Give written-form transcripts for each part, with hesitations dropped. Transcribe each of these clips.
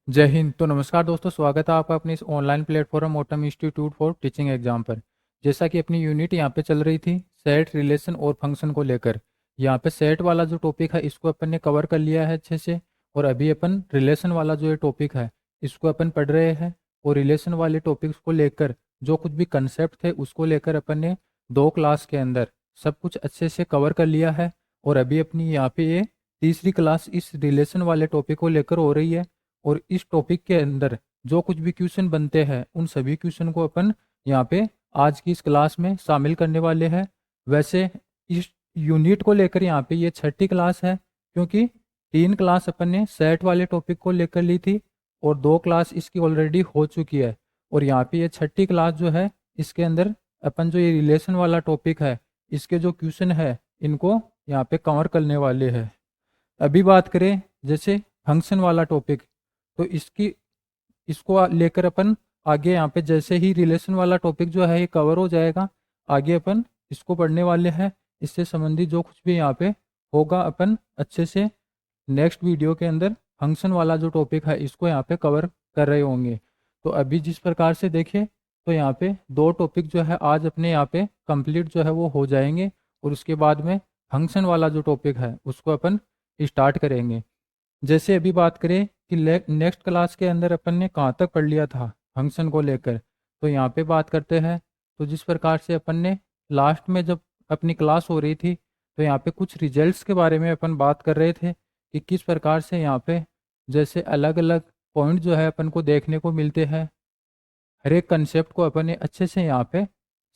जय हिंद। तो नमस्कार दोस्तों, स्वागत है आपका अपने इस online platform autumn institute for teaching exam पर। जैसा कि अपनी यूनिट यहाँ पे चल रही थी सेट, रिलेशन और फंक्शन को लेकर। यहाँ पे सेट वाला जो टॉपिक है इसको अपन ने कवर कर लिया है अच्छे से, और अभी अपन रिलेशन वाला जो ये टॉपिक है इसको अपन पढ़ रहे हैं। और रिलेशन वाले टॉपिक्स को लेकर जो कुछ भी कंसेप्ट थे उसको लेकर अपन ने 2 क्लास के अंदर सब कुछ अच्छे से कवर कर लिया है। और अभी अपनी यहाँ पे ये तीसरी क्लास इस रिलेशन वाले टॉपिक को लेकर हो रही है। और इस टॉपिक के अंदर जो कुछ भी क्वेश्चन बनते हैं उन सभी क्वेश्चन को अपन यहाँ पे आज की इस क्लास में शामिल करने वाले हैं। वैसे इस यूनिट को लेकर यहाँ पे ये छठी क्लास है, क्योंकि 3 क्लास अपन ने सेट वाले टॉपिक को लेकर ली थी और 2 क्लास इसकी ऑलरेडी हो चुकी है। और यहाँ पे ये छठी क्लास जो है इसके अंदर अपन जो ये रिलेशन वाला टॉपिक है इसके जो क्वेश्चन है इनको यहाँ पे कवर करने वाले हैं। अभी बात करें जैसे फंक्शन वाला टॉपिक, तो इसको लेकर अपन आगे यहाँ पे जैसे ही रिलेशन वाला टॉपिक जो है ये कवर हो जाएगा, आगे अपन इसको पढ़ने वाले हैं। इससे संबंधित जो कुछ भी यहाँ पे होगा अपन अच्छे से नेक्स्ट वीडियो के अंदर फंक्शन वाला जो टॉपिक है इसको यहाँ पे कवर कर रहे होंगे। तो अभी जिस प्रकार से देखें तो यहाँ पे 2 टॉपिक जो है आज अपने यहाँ पे कंप्लीट जो है वो हो जाएंगे, और उसके बाद में फंक्शन वाला जो टॉपिक है उसको अपन स्टार्ट करेंगे। जैसे अभी बात करें कि नेक्स्ट क्लास के अंदर अपन ने कहाँ तक पढ़ लिया था फंक्शन को लेकर, तो यहाँ पे बात करते हैं। तो जिस प्रकार से अपन ने लास्ट में जब अपनी क्लास हो रही थी तो यहाँ पे कुछ रिजल्ट्स के बारे में अपन बात कर रहे थे कि किस प्रकार से यहाँ पे जैसे अलग अलग पॉइंट जो है अपन को देखने को मिलते हैं। हर एक कंसेप्ट को अपन ने अच्छे से यहाँ पे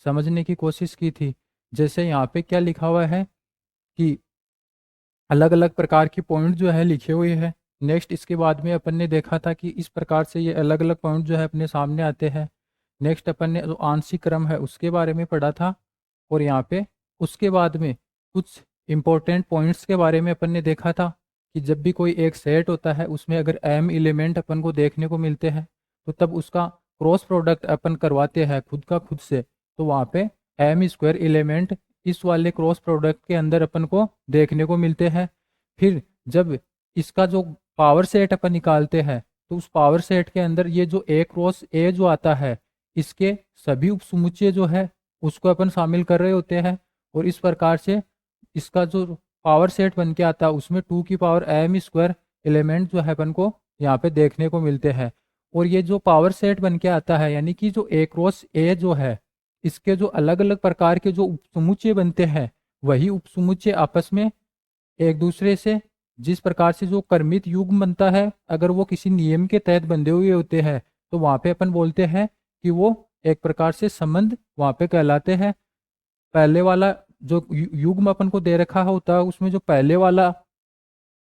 समझने की कोशिश की थी। जैसे यहाँ पे क्या लिखा हुआ है कि अलग अलग प्रकार की पॉइंट जो है लिखे हुए हैं। नेक्स्ट इसके बाद में अपन ने देखा था कि इस प्रकार से ये अलग अलग पॉइंट जो है अपने सामने आते हैं। नेक्स्ट अपन ने जो आंशिक क्रम है उसके बारे में पढ़ा था। और यहाँ पे उसके बाद में कुछ इम्पोर्टेंट पॉइंट्स के बारे में अपन ने देखा था कि जब भी कोई एक सेट होता है उसमें अगर एम एलिमेंट अपन को देखने को मिलते हैं तो तब उसका क्रॉस प्रोडक्ट अपन करवाते हैं खुद का खुद से। तो वहाँ पे एम स्क्वायर एलिमेंट इस वाले क्रॉस प्रोडक्ट के अंदर अपन को देखने को मिलते हैं। फिर जब इसका जो पावर सेट अपन निकालते हैं तो उस पावर सेट के अंदर ये जो ए क्रॉस ए जो आता है इसके सभी उपसमुच्चय जो है उसको अपन शामिल कर रहे होते हैं। और इस प्रकार से इसका जो पावर सेट बन के आता है उसमें 2 की पावर m² एलिमेंट जो है अपन को यहाँ पे देखने को मिलते हैं। और ये जो पावर सेट बन के आता है यानी कि जो ए क्रॉस ए जो है इसके जो अलग अलग प्रकार के जो उपसमुच्चय बनते हैं वही उपसमुच्चय आपस में एक दूसरे से जिस प्रकार से जो कर्मित युग्म बनता है अगर वो किसी नियम के तहत बंधे हुए होते हैं तो वहाँ पे अपन बोलते हैं कि वो एक प्रकार से संबंध वहाँ पे कहलाते हैं। पहले वाला जो युग्म अपन को दे रखा होता है उसमें जो पहले वाला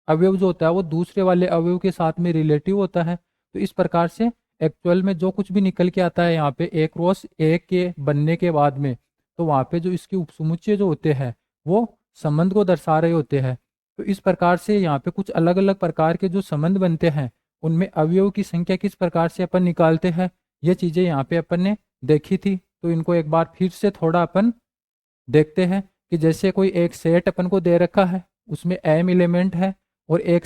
अवयव जो होता है वो दूसरे वाले अवयव के साथ में रिलेटिव होता है। तो इस प्रकार से एक्चुअल में जो कुछ भी निकल के आता है यहाँ पे ए क्रॉस ए के बनने के बाद में तो वहाँ पे जो इसके उपसमुच्चय जो होते हैं वो संबंध को दर्शा रहे होते हैं। तो इस प्रकार से यहाँ पे कुछ अलग अलग प्रकार के जो संबंध बनते हैं उनमें अवयव की संख्या किस प्रकार से अपन निकालते हैं ये चीज़ें यहाँ पे अपन ने देखी थी। तो इनको एक बार फिर से थोड़ा अपन देखते हैं कि जैसे कोई एक सेट अपन को दे रखा है उसमें एम एलिमेंट है और एक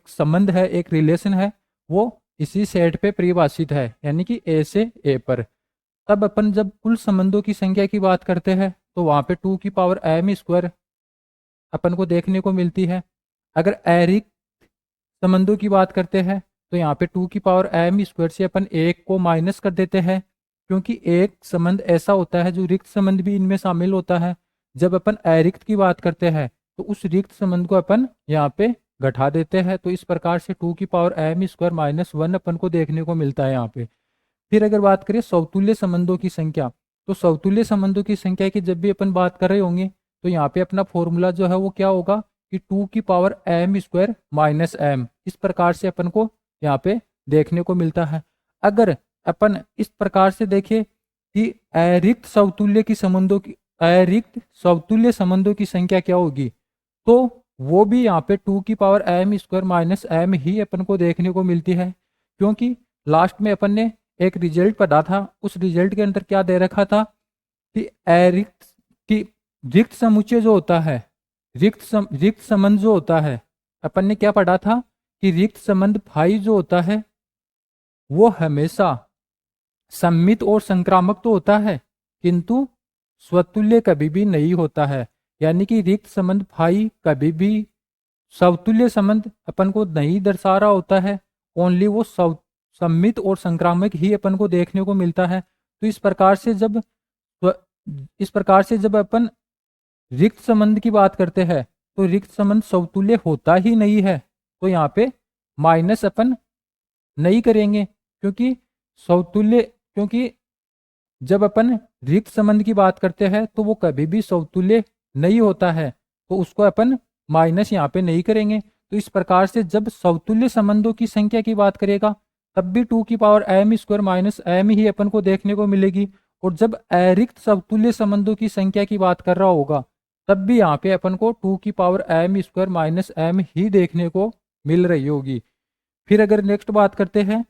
संबंध है, एक रिलेशन है, वो इसी सेट पे परिभाषित है यानी कि ए से ए पर। तब अपन जब कुल संबंधों की संख्या की बात करते हैं तो वहाँ पे 2 की पावर m² अपन को देखने को मिलती है। अगर अरिक्त संबंधों की बात करते हैं तो यहाँ पे 2 की पावर m² से अपन एक को माइनस कर देते हैं, क्योंकि एक संबंध ऐसा होता है जो रिक्त संबंध भी इनमें शामिल होता है। जब अपन अरिक्त की बात करते हैं तो उस रिक्त संबंध को अपन यहाँ पे घटा देते हैं। तो इस प्रकार से 2 की पावर m² - 1 अपन को देखने को मिलता है यहाँ पे। फिर अगर बात करें समतुल्य संबंधों की संख्या, तो समतुल्य संबंधों की संख्या की जब भी अपन बात कर रहे होंगे तो यहाँ पे अपना फॉर्मूला जो है वो क्या होगा कि 2 की पावर m² - m, इस प्रकार से अपन को यहाँ पे देखने को मिलता है। अगर अपन इस प्रकार से देखें कि अरिक्त समतुल्य संबंधों की संख्या क्या होगी तो वो भी यहाँ पे 2 की पावर m² - m ही अपन को देखने को मिलती है। क्योंकि लास्ट में अपन ने एक रिजल्ट पढ़ा था, उस रिजल्ट के अंदर क्या दे रखा था कि रिक्त समुच्चय जो होता है, रिक्त संबंध जो होता है, अपन ने क्या पढ़ा था कि रिक्त संबंध फाई जो होता है वो हमेशा सममित और संक्रामक तो होता है, किंतु स्वतुल्य कभी भी नहीं होता है। यानी कि रिक्त संबंध फाई कभी भी समतुल्य संबंध अपन को नहीं दर्शा रहा होता है, ओनली वो सममित और संक्रामक ही अपन को देखने को मिलता है। तो इस प्रकार से जब अपन रिक्त संबंध की बात करते हैं तो रिक्त संबंध समतुल्य होता ही नहीं है। तो यहाँ पे माइनस अपन नहीं करेंगे, क्योंकि जब अपन रिक्त संबंध की बात करते हैं तो वो कभी भी समतुल्य नहीं होता है, तो उसको अपन माइनस यहाँ पे नहीं करेंगे। तो इस प्रकार से जब समतुल्य संबंधों की संख्या की बात करेगा तब भी 2 की power m square minus m ही अपन को देखने को मिलेगी, और जब अरिक्त समतुल्य संबंधों की संख्या की बात कर रहा होगा तब भी यहाँ पे अपन को 2 की power m square minus m ही देखने को मिल रही होगी। फिर अगर नेक्स्ट बात करते हैं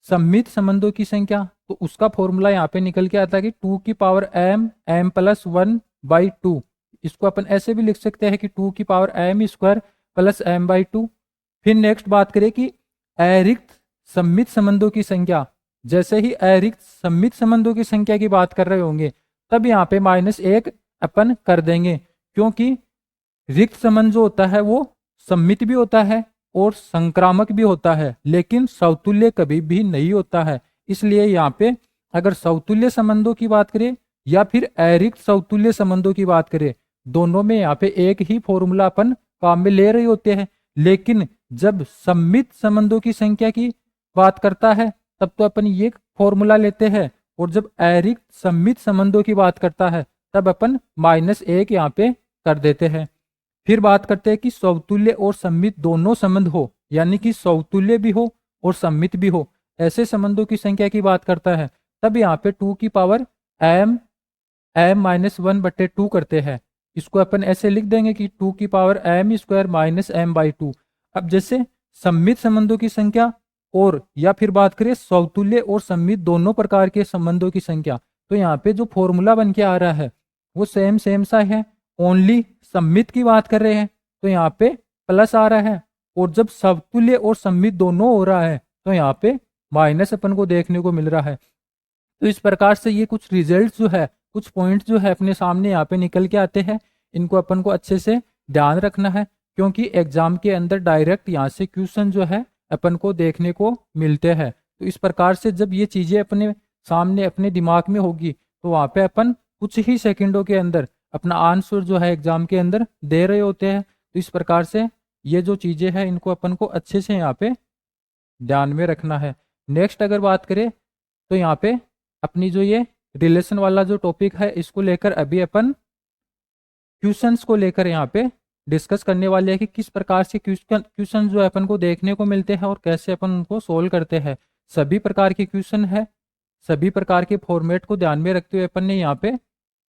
सममित संबंधों की संख्या, तो उसका फॉर्मूला यहाँ पे निकल के आता है कि 2 की पावर m प्लस 1/2। इसको अपन ऐसे भी लिख सकते हैं कि 2 की power m square plus m/2। फिर नेक्स्ट बात करें कि अरिक्त सममित संबंधों की संख्या, जैसे ही अरिक्त सममित संबंधों की संख्या की बात कर रहे होंगे तब यहाँ पे -1 अपन कर देंगे, क्योंकि रिक्त संबंध जो होता है वो सममित भी होता है और संक्रामक भी होता है, लेकिन समतुल्य कभी भी नहीं होता है। इसलिए यहाँ पे अगर समतुल्य संबंधों की बात करें या फिर अरिक्त समतुल्य संबंधों की बात करें, दोनों में यहाँ पे एक ही फॉर्मूला अपन काम में ले रहे होते हैं। लेकिन जब सममित संबंधों की संख्या की बात करता है तब तो अपन ये फॉर्मूला लेते हैं, और जब अरिक्त सममित संबंधों की बात करता है तब अपन -1 यहाँ पे कर देते हैं। फिर बात करते हैं कि समतुल्य और सममित दोनों संबंध हो, यानी कि समतुल्य भी हो और सममित भी हो, ऐसे संबंधों की संख्या की बात करता है तब यहाँ पे 2 की पावर m-1/2 करते हैं। इसको अपन ऐसे लिख देंगे कि 2 की power m square minus m/2। अब जैसे सममित संबंधों की संख्या और या फिर बात करें समतुल्य और सममित दोनों प्रकार के संबंधों की संख्या, तो यहाँ पे जो फॉर्मूला बन के आ रहा है वो सेम सा है। ओनली सममित की बात कर रहे हैं तो यहाँ पे प्लस आ रहा है, और जब समतुल्य और सममित दोनों हो रहा है तो यहाँ पे माइनस अपन को देखने को मिल रहा है। तो इस प्रकार से ये कुछ रिजल्ट जो है, कुछ पॉइंट जो है अपने सामने यहाँ पे निकल के आते हैं। इनको अपन को अच्छे से ध्यान रखना है, क्योंकि एग्जाम के अंदर डायरेक्ट यहाँ से क्वेश्चन जो है अपन को देखने को मिलते हैं। तो इस प्रकार से जब ये चीज़ें अपने सामने अपने दिमाग में होगी तो वहाँ पे अपन कुछ ही सेकंडों के अंदर अपना आंसर जो है एग्जाम के अंदर दे रहे होते हैं। तो इस प्रकार से ये जो चीज़ें हैं इनको अपन को अच्छे से यहाँ पे ध्यान में रखना है। नेक्स्ट अगर बात करें तो यहाँ पे अपनी जो ये रिलेशन वाला जो टॉपिक है इसको लेकर अभी अपन क्वेश्चंस को लेकर यहाँ पे डिस्कस करने वाले हैं कि किस प्रकार से क्वेश्चन जो है अपन को देखने को मिलते हैं और कैसे अपन उनको सोल्व करते हैं। सभी प्रकार के क्वेश्चन है, सभी प्रकार के फॉर्मेट को ध्यान में रखते हुए अपन ने यहाँ पे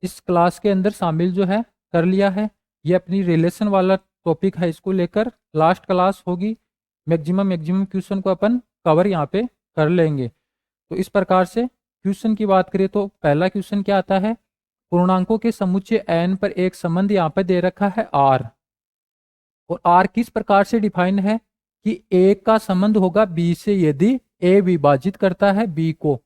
इस क्लास के अंदर शामिल जो है कर लिया है। ये अपनी रिलेशन वाला टॉपिक है, इसको लेकर लास्ट क्लास होगी, मैक्सिमम क्वेश्चन को अपन कवर यहाँ पे कर लेंगे। तो इस प्रकार से क्वेश्चन की बात करें तो पहला क्वेश्चन क्या आता है, पूर्णांकों के समुच्चय n पर एक संबंध यहाँ पर दे रखा है r, और r किस प्रकार से डिफाइन है कि a का संबंध होगा b से यदि a विभाजित करता है b को,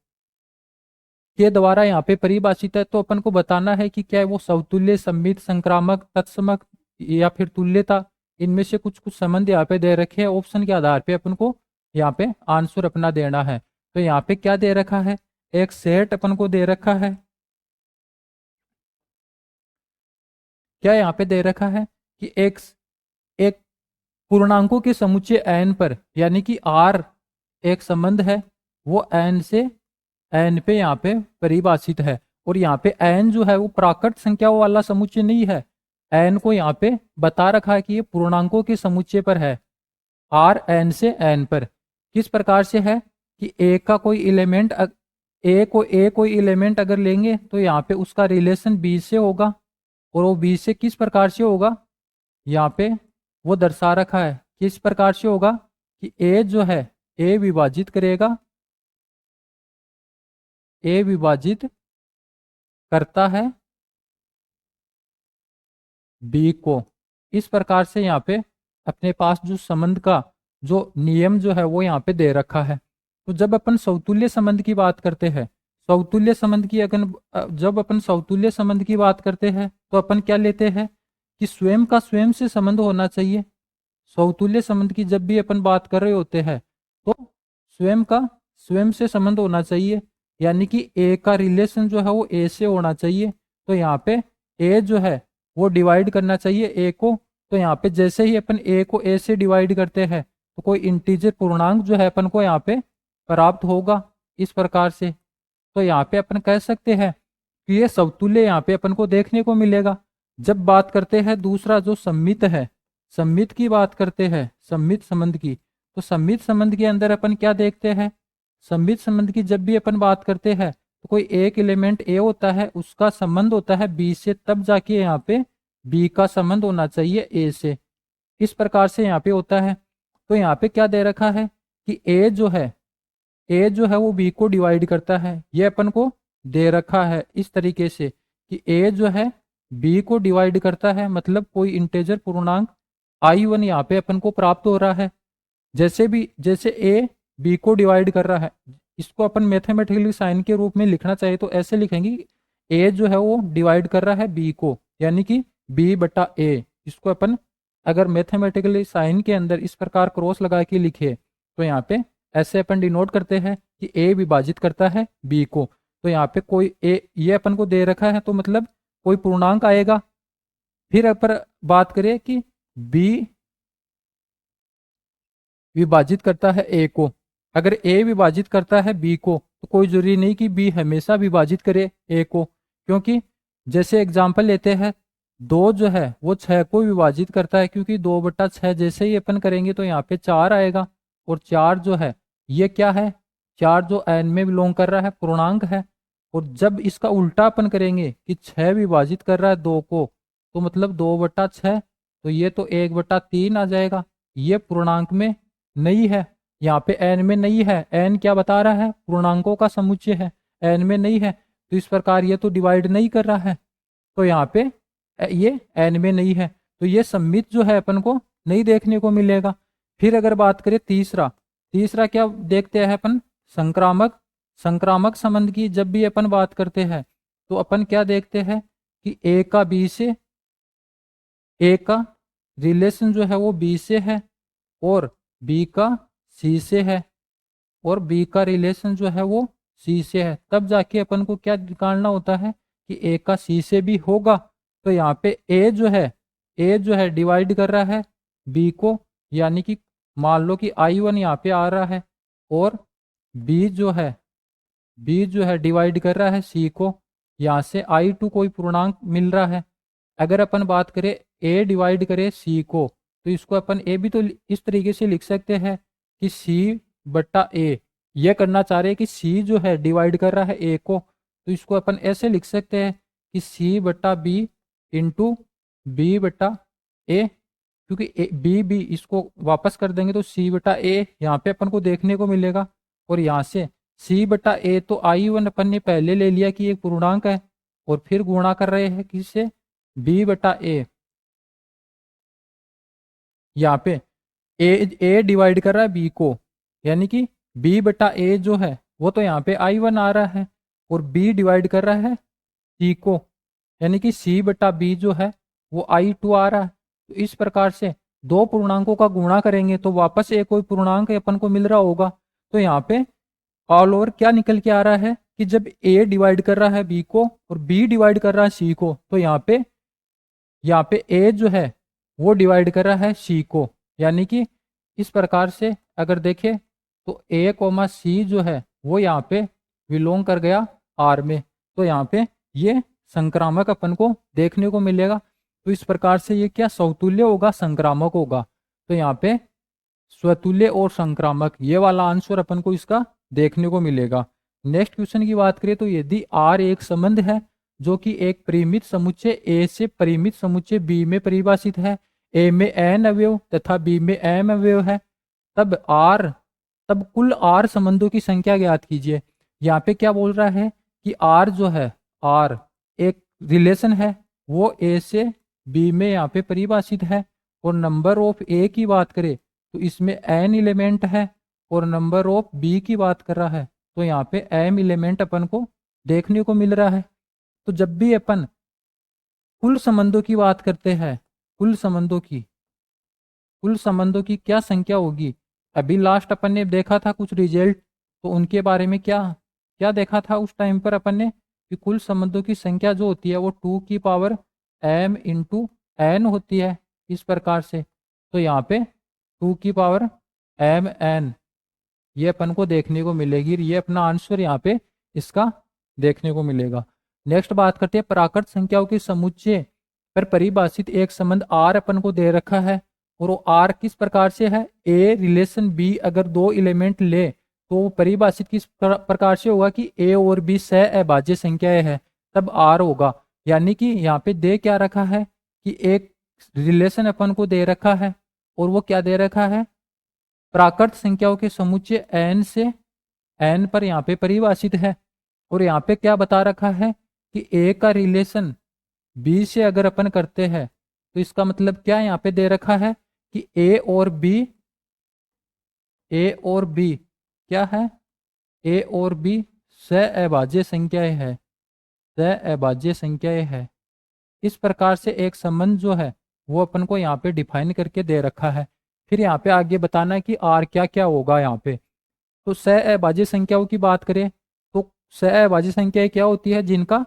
के द्वारा यहाँ पे परिभाषित है। तो अपन को बताना है कि क्या वो समतुल्य, सममित, संक्रामक, तत्समक या फिर तुल्यता, इनमें से कुछ संबंध यहाँ पे दे रखे हैं। ऑप्शन के आधार पे अपन को यहाँ पे आंसर अपना देना है। तो यहाँ पे क्या दे रखा है, एक सेट अपन को दे रखा है। क्या यहाँ पे दे रखा है कि एक पूर्णांकों के समुच्चय n पर, यानी कि r एक संबंध है वो n से n पे यहाँ पे परिभाषित है, और यहाँ पे n जो है वो प्राकृत संख्याओं वाला समुच्चय नहीं है। n को यहाँ पे बता रखा है कि ये पूर्णांकों के समुच्चय पर है, r n से n पर। किस प्रकार से है कि a का कोई एलिमेंट कोई एलिमेंट अगर लेंगे तो यहाँ पे उसका रिलेशन b से होगा, और वो b से किस प्रकार से होगा, यहाँ पे वो दर्शा रखा है किस प्रकार से होगा कि a जो है a विभाजित करेगा, a विभाजित करता है b को। इस प्रकार से यहाँ पे अपने पास जो संबंध का जो नियम जो है वो यहाँ पे दे रखा है। तो जब अपन समतुल्य संबंध की बात करते हैं, समतुल्य संबंध की जब अपन समतुल्य संबंध की बात करते हैं तो अपन क्या लेते हैं कि स्वयं का स्वयं से संबंध होना चाहिए। समतुल्य संबंध की जब भी अपन बात कर रहे होते हैं तो स्वयं का स्वयं से संबंध होना चाहिए, यानी कि ए का रिलेशन जो है वो ए से होना चाहिए। तो यहाँ पे ए जो है वो डिवाइड करना चाहिए ए को। तो यहाँ पे जैसे ही अपन ए को ए से डिवाइड करते हैं तो कोई इंटीजर पूर्णांक जो है अपन को यहाँ पे प्राप्त होगा इस प्रकार से। तो यहाँ पे अपन कह सकते हैं कि ये समतुल्य यहाँ पे अपन को देखने को मिलेगा। जब बात करते हैं दूसरा जो सम्मित है, सम्मित की बात करते हैं, सम्मित संबंध की, तो सम्मित संबंध के अंदर अपन क्या देखते हैं, सम्मित संबंध की जब भी अपन बात करते हैं तो कोई एक एलिमेंट ए होता है, उसका संबंध होता है बी से, तब जाके यहाँ पे बी का संबंध होना चाहिए ए से। इस प्रकार से यहाँ पे होता है। तो यहाँ पे क्या दे रखा है कि ए जो है वो बी को डिवाइड करता है, ये अपन को दे रखा है इस तरीके से कि ए जो है बी को डिवाइड करता है, मतलब कोई इंटेजर पूर्णांक I1 यहाँ पे अपन को प्राप्त हो रहा है। जैसे ए बी को डिवाइड कर रहा है, इसको अपन मैथमेटिकली साइन के रूप में लिखना चाहिए तो ऐसे लिखेंगे, ए जो है वो डिवाइड कर रहा है बी को, यानी कि बी बटा ए। इसको अपन अगर मैथमेटिकली साइन के अंदर इस प्रकार क्रॉस लगा के लिखे तो यहाँ पे ऐसे अपन डिनोट करते हैं कि ए विभाजित करता है बी को। तो यहाँ पे कोई ए ये अपन को दे रखा है तो मतलब कोई पूर्णांक आएगा। फिर अपन बात करें कि बी विभाजित करता है ए को। अगर ए विभाजित करता है बी को तो कोई जरूरी नहीं कि बी हमेशा विभाजित करे ए को, क्योंकि जैसे एग्जाम्पल लेते हैं, 2 जो है वो 6 को विभाजित करता है, क्योंकि 2/6 जैसे ही अपन करेंगे तो यहाँ पे 4 आएगा। और 4 जो है ये क्या है, 4 जो एन में बिलोंग कर रहा है, पूर्णांक है। और जब इसका उल्टा अपन करेंगे कि 6 विभाजित कर रहा है 2 को, तो मतलब 2/6, तो ये तो 1/3 आ जाएगा। ये पूर्णांक में नहीं है, यहाँ पे एन में नहीं है। एन क्या बता रहा है, पूर्णांकों का समुच्चय है, एन में नहीं है। तो इस प्रकार ये तो डिवाइड नहीं कर रहा है, तो यहाँ पे ये एन में नहीं है, तो ये सम्मित जो है अपन को नहीं देखने को मिलेगा। फिर अगर बात करें तीसरा क्या देखते हैं अपन, संक्रामक संबंध की जब भी अपन बात करते हैं तो अपन क्या देखते हैं कि ए का रिलेशन जो है वो बी से है और बी का सी से है, और बी का रिलेशन जो है वो सी से है। तब जाके अपन को क्या निकालना होता है कि ए का सी से भी होगा। तो यहाँ पे ए जो है डिवाइड कर रहा है बी को, यानी कि मान लो कि I1 यहाँ पे आ रहा है और बी जो है डिवाइड कर रहा है सी को, यहाँ से I2 कोई पूर्णांक मिल रहा है। अगर अपन बात करें ए डिवाइड करे सी को, तो इसको अपन ए भी तो इस तरीके से लिख सकते हैं कि सी बट्टा ए। ये करना चाह रहे हैं कि सी जो है डिवाइड कर रहा है ए को, तो इसको अपन ऐसे लिख सकते हैं कि सी बट्टा बी इंटू बी बट्टा ए, क्योंकि बी इसको वापस कर देंगे तो सी बटा ए यहाँ पे अपन को देखने को मिलेगा। और यहाँ से सी बटा ए तो I1 अपन ने पहले ले लिया कि एक पूर्णांक है, और फिर गुणा कर रहे हैं किससे, बी बटा ए। यहाँ पे ए डिवाइड कर रहा है बी को, यानी कि बी बटा ए जो है वो तो यहाँ पे I1 आ रहा है, और बी डिवाइड कर रहा है सी को, यानी कि सी बटा बी जो है वो I2 आ रहा है। तो इस प्रकार से दो पूर्णांकों का गुणा करेंगे तो वापस एक कोई पूर्णांक अपन को मिल रहा होगा। तो यहाँ पे ऑल ओवर क्या निकल के आ रहा है कि जब ए डिवाइड कर रहा है बी को और बी डिवाइड कर रहा है सी को, तो यहाँ पे ए जो है वो डिवाइड कर रहा है सी को, यानी कि इस प्रकार से अगर देखें तो ए कोमा सी जो है वो यहाँ पे बिलोंग कर गया आर में। तो यहाँ पे ये संक्रामक अपन को देखने को मिलेगा। तो इस प्रकार से ये क्या समतुल्य होगा, संक्रामक होगा। तो यहाँ पे स्वतुल्य और संक्रामक, ये वाला आंसर अपन को इसका देखने को मिलेगा। नेक्स्ट क्वेश्चन की बात करें तो यदि आर एक संबंध है जो कि एक परिमित समुच्चय ए से परिमित समुच्चय बी में परिभाषित है, ए में एन अवयव तथा बी में एम अवयव है, तब कुल आर संबंधों की संख्या ज्ञात कीजिए। यहाँ पे क्या बोल रहा है कि आर जो है, आर एक रिलेशन है, वो ए से बी में यहाँ पे परिभाषित है। और नंबर ऑफ ए की बात करें तो इसमें n एलिमेंट है और नंबर ऑफ b की बात कर रहा है, तो यहाँ पे m एलिमेंट अपन को देखने को मिल रहा है। तो जब भी अपन कुल संबंधों की बात करते हैं, कुल संबंधों की क्या संख्या होगी। अभी लास्ट अपन ने देखा था कुछ रिजल्ट, तो उनके बारे में क्या क्या देखा था उस टाइम पर अपन ने, कि कुल संबंधों की संख्या जो होती है वो 2 की पावर m इंटू n होती है, इस प्रकार से। तो यहाँ पे 2 की पावर m n ये अपन को देखने को मिलेगी, ये अपना आंसर यहाँ पे इसका देखने को मिलेगा। नेक्स्ट बात करते हैं प्राकृत संख्याओं के समुच्चय पर परिभाषित एक संबंध r अपन को दे रखा है, और वो r किस प्रकार से है, a रिलेशन b अगर दो एलिमेंट ले तो वो परिभाषित किस प्रकार से होगा कि a और b सह अभाज्य संख्याएं है, तब r होगा। यानी कि यहाँ पे दे क्या रखा है कि एक रिलेशन अपन को दे रखा है, और वो क्या दे रखा है, प्राकृत संख्याओं के समुच्चय n से n पर यहाँ पे परिभाषित है। और यहाँ पे क्या बता रखा है कि a का रिलेशन b से अगर अपन करते हैं तो इसका मतलब क्या यहाँ पे दे रखा है कि a और b क्या है, a और b सह अभाज्य संख्याएं है, सह अभाज्य संख्याएं है। इस प्रकार से एक संबंध जो है वो अपन को यहाँ पे डिफाइन करके दे रखा है। फिर यहाँ पे आगे बताना है कि r क्या क्या होगा यहाँ पे। तो सह अभाज्य संख्याओं की बात करें तो सह अभाज्य संख्याएं क्या होती है, जिनका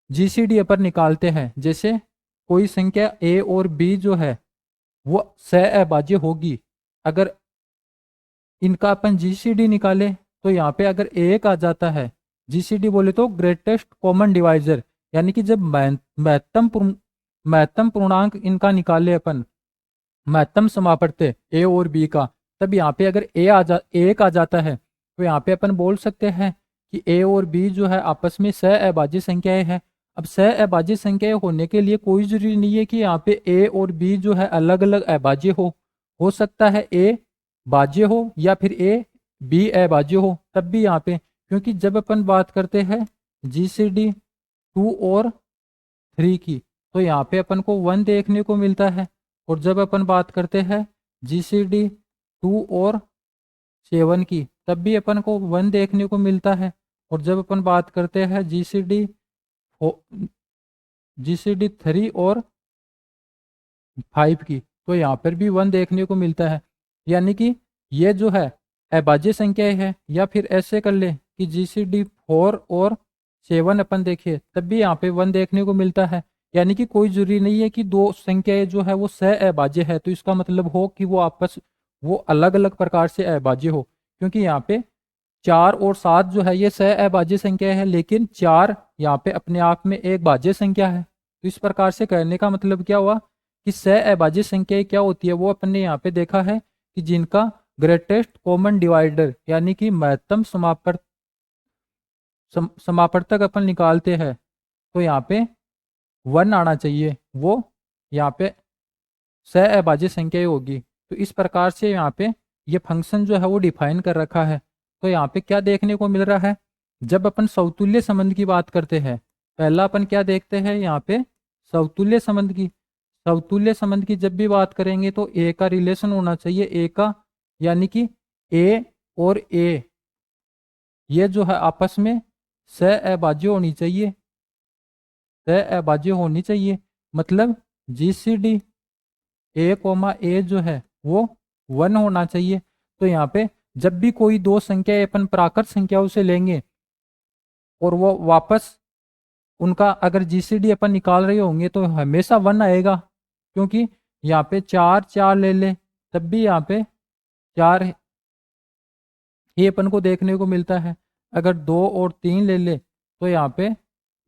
जीसीडी अपन निकालते हैं। जैसे कोई संख्या a और b जो है वो सह अभाज्य होगी, अगर इनका अपन जीसीडी निकाले तो यहाँ पे अगर एक आ जाता है, जीसीडी बोले तो ग्रेटेस्ट कॉमन डिवाइजर, यानी कि जब महत्तम पूर्णांक इनका निकाले अपन, महत्तम समापवर्त्य ए और बी का, तब यहाँ पे अगर एक आ जाता है तो यहाँ पे अपन बोल सकते हैं कि ए और बी जो है आपस में सह अभाज्य संख्याएं हैं। अब सह अभाज्य संख्याएं होने के लिए कोई जरूरी नहीं है कि यहाँ पे ए और बी जो है अलग अलग अभाज्य हो सकता है ए भाज्य हो या फिर ए बी अभाज्य हो, तब भी यहाँ पे, क्योंकि जब अपन बात करते हैं जीसीडी 2 और 3 की तो यहाँ पे अपन को 1 देखने को मिलता है, और जब अपन बात करते हैं जीसीडी 2 और 7 की तब भी अपन को 1 देखने को मिलता है, और जब अपन बात करते हैं जीसीडी 3 और 5 की तो यहाँ पर भी 1 देखने को मिलता है। यानी कि ये जो है अभाज्य संख्याएं है, या फिर ऐसे कर ले कि जीसीडी 4 और 7 अपन देखिए तब भी यहाँ पे 1 देखने को मिलता है। यानी कि कोई जरूरी नहीं है कि दो संख्याएं जो है वो सह अभाज्य है, तो इसका मतलब हो कि वो अलग अलग प्रकार से अभाज्य हो, क्योंकि यहाँ पे 4 और 7 जो है ये सह अभाज्य संख्या है, लेकिन 4 यहाँ पे अपने आप में एक भाज्य संख्या है। तो इस प्रकार से कहने का मतलब क्या हुआ कि सह अभाज्य संख्याएं क्या होती है, वो अपन ने यहाँ पे देखा है कि जिनका ग्रेटेस्ट कॉमन डिवाइडर यानी कि महत्तम समापवर्तक अपन निकालते हैं तो यहाँ पे 1 आना चाहिए, वो यहाँ पे सह अभाज्य संख्या होगी। तो इस प्रकार से यहाँ पे ये फंक्शन जो है वो डिफाइन कर रखा है। तो यहाँ पे क्या देखने को मिल रहा है, जब अपन समतुल्य संबंध की बात करते हैं, पहला अपन क्या देखते हैं यहाँ पे समतुल्य संबंध की जब भी बात करेंगे तो ए का रिलेशन होना चाहिए, ए का यानी कि ए और ए ये जो है आपस में सह अभाज्य होनी चाहिए। मतलब जीसीडी ए जो है वो 1 होना चाहिए। तो यहाँ पे जब भी कोई दो संख्याएं अपन प्राकृत संख्याओं से लेंगे और वो वापस उनका अगर जीसीडी अपन निकाल रहे होंगे तो हमेशा 1 आएगा, क्योंकि यहाँ पे 4 ले ले तब भी यहाँ पे 4 ही अपन को देखने को मिलता है। अगर 2 और 3 ले ले तो यहाँ पे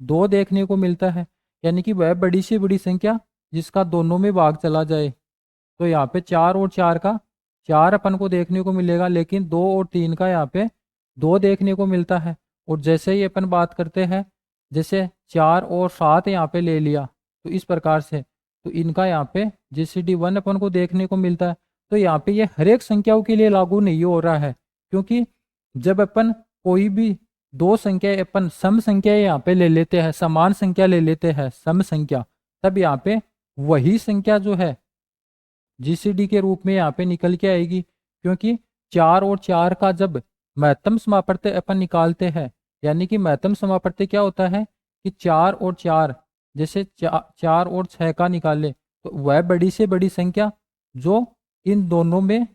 2 देखने को मिलता है, यानी कि वह बड़ी से बड़ी संख्या जिसका दोनों में भाग चला जाए। तो यहाँ पे 4 और 4 का 4 अपन को देखने को मिलेगा, लेकिन 2 और 3 का यहाँ पे 2 देखने को मिलता है। और जैसे ही अपन बात करते हैं, जैसे 4 और 7 यहाँ पे ले लिया तो इस प्रकार से, तो इनका यहाँ पे जीसीडी 1 अपन को देखने को मिलता है। तो यहाँ पे ये हर एक संख्याओं के लिए लागू नहीं हो रहा है, क्योंकि जब अपन कोई भी दो संख्या अपन सम संख्या यहाँ पे ले लेते हैं, समान संख्या ले लेते हैं सम संख्या, तब यहाँ पे वही संख्या जो है जीसीडी के रूप में यहाँ पे निकल के आएगी। क्योंकि 4 और 4 का जब महत्तम समापत्ति अपन निकालते हैं, यानी कि महत्तम समापत्ति क्या होता है कि 4 और 4, जैसे 4 और 6 का निकाले तो वह बड़ी से बड़ी संख्या जो इन दोनों में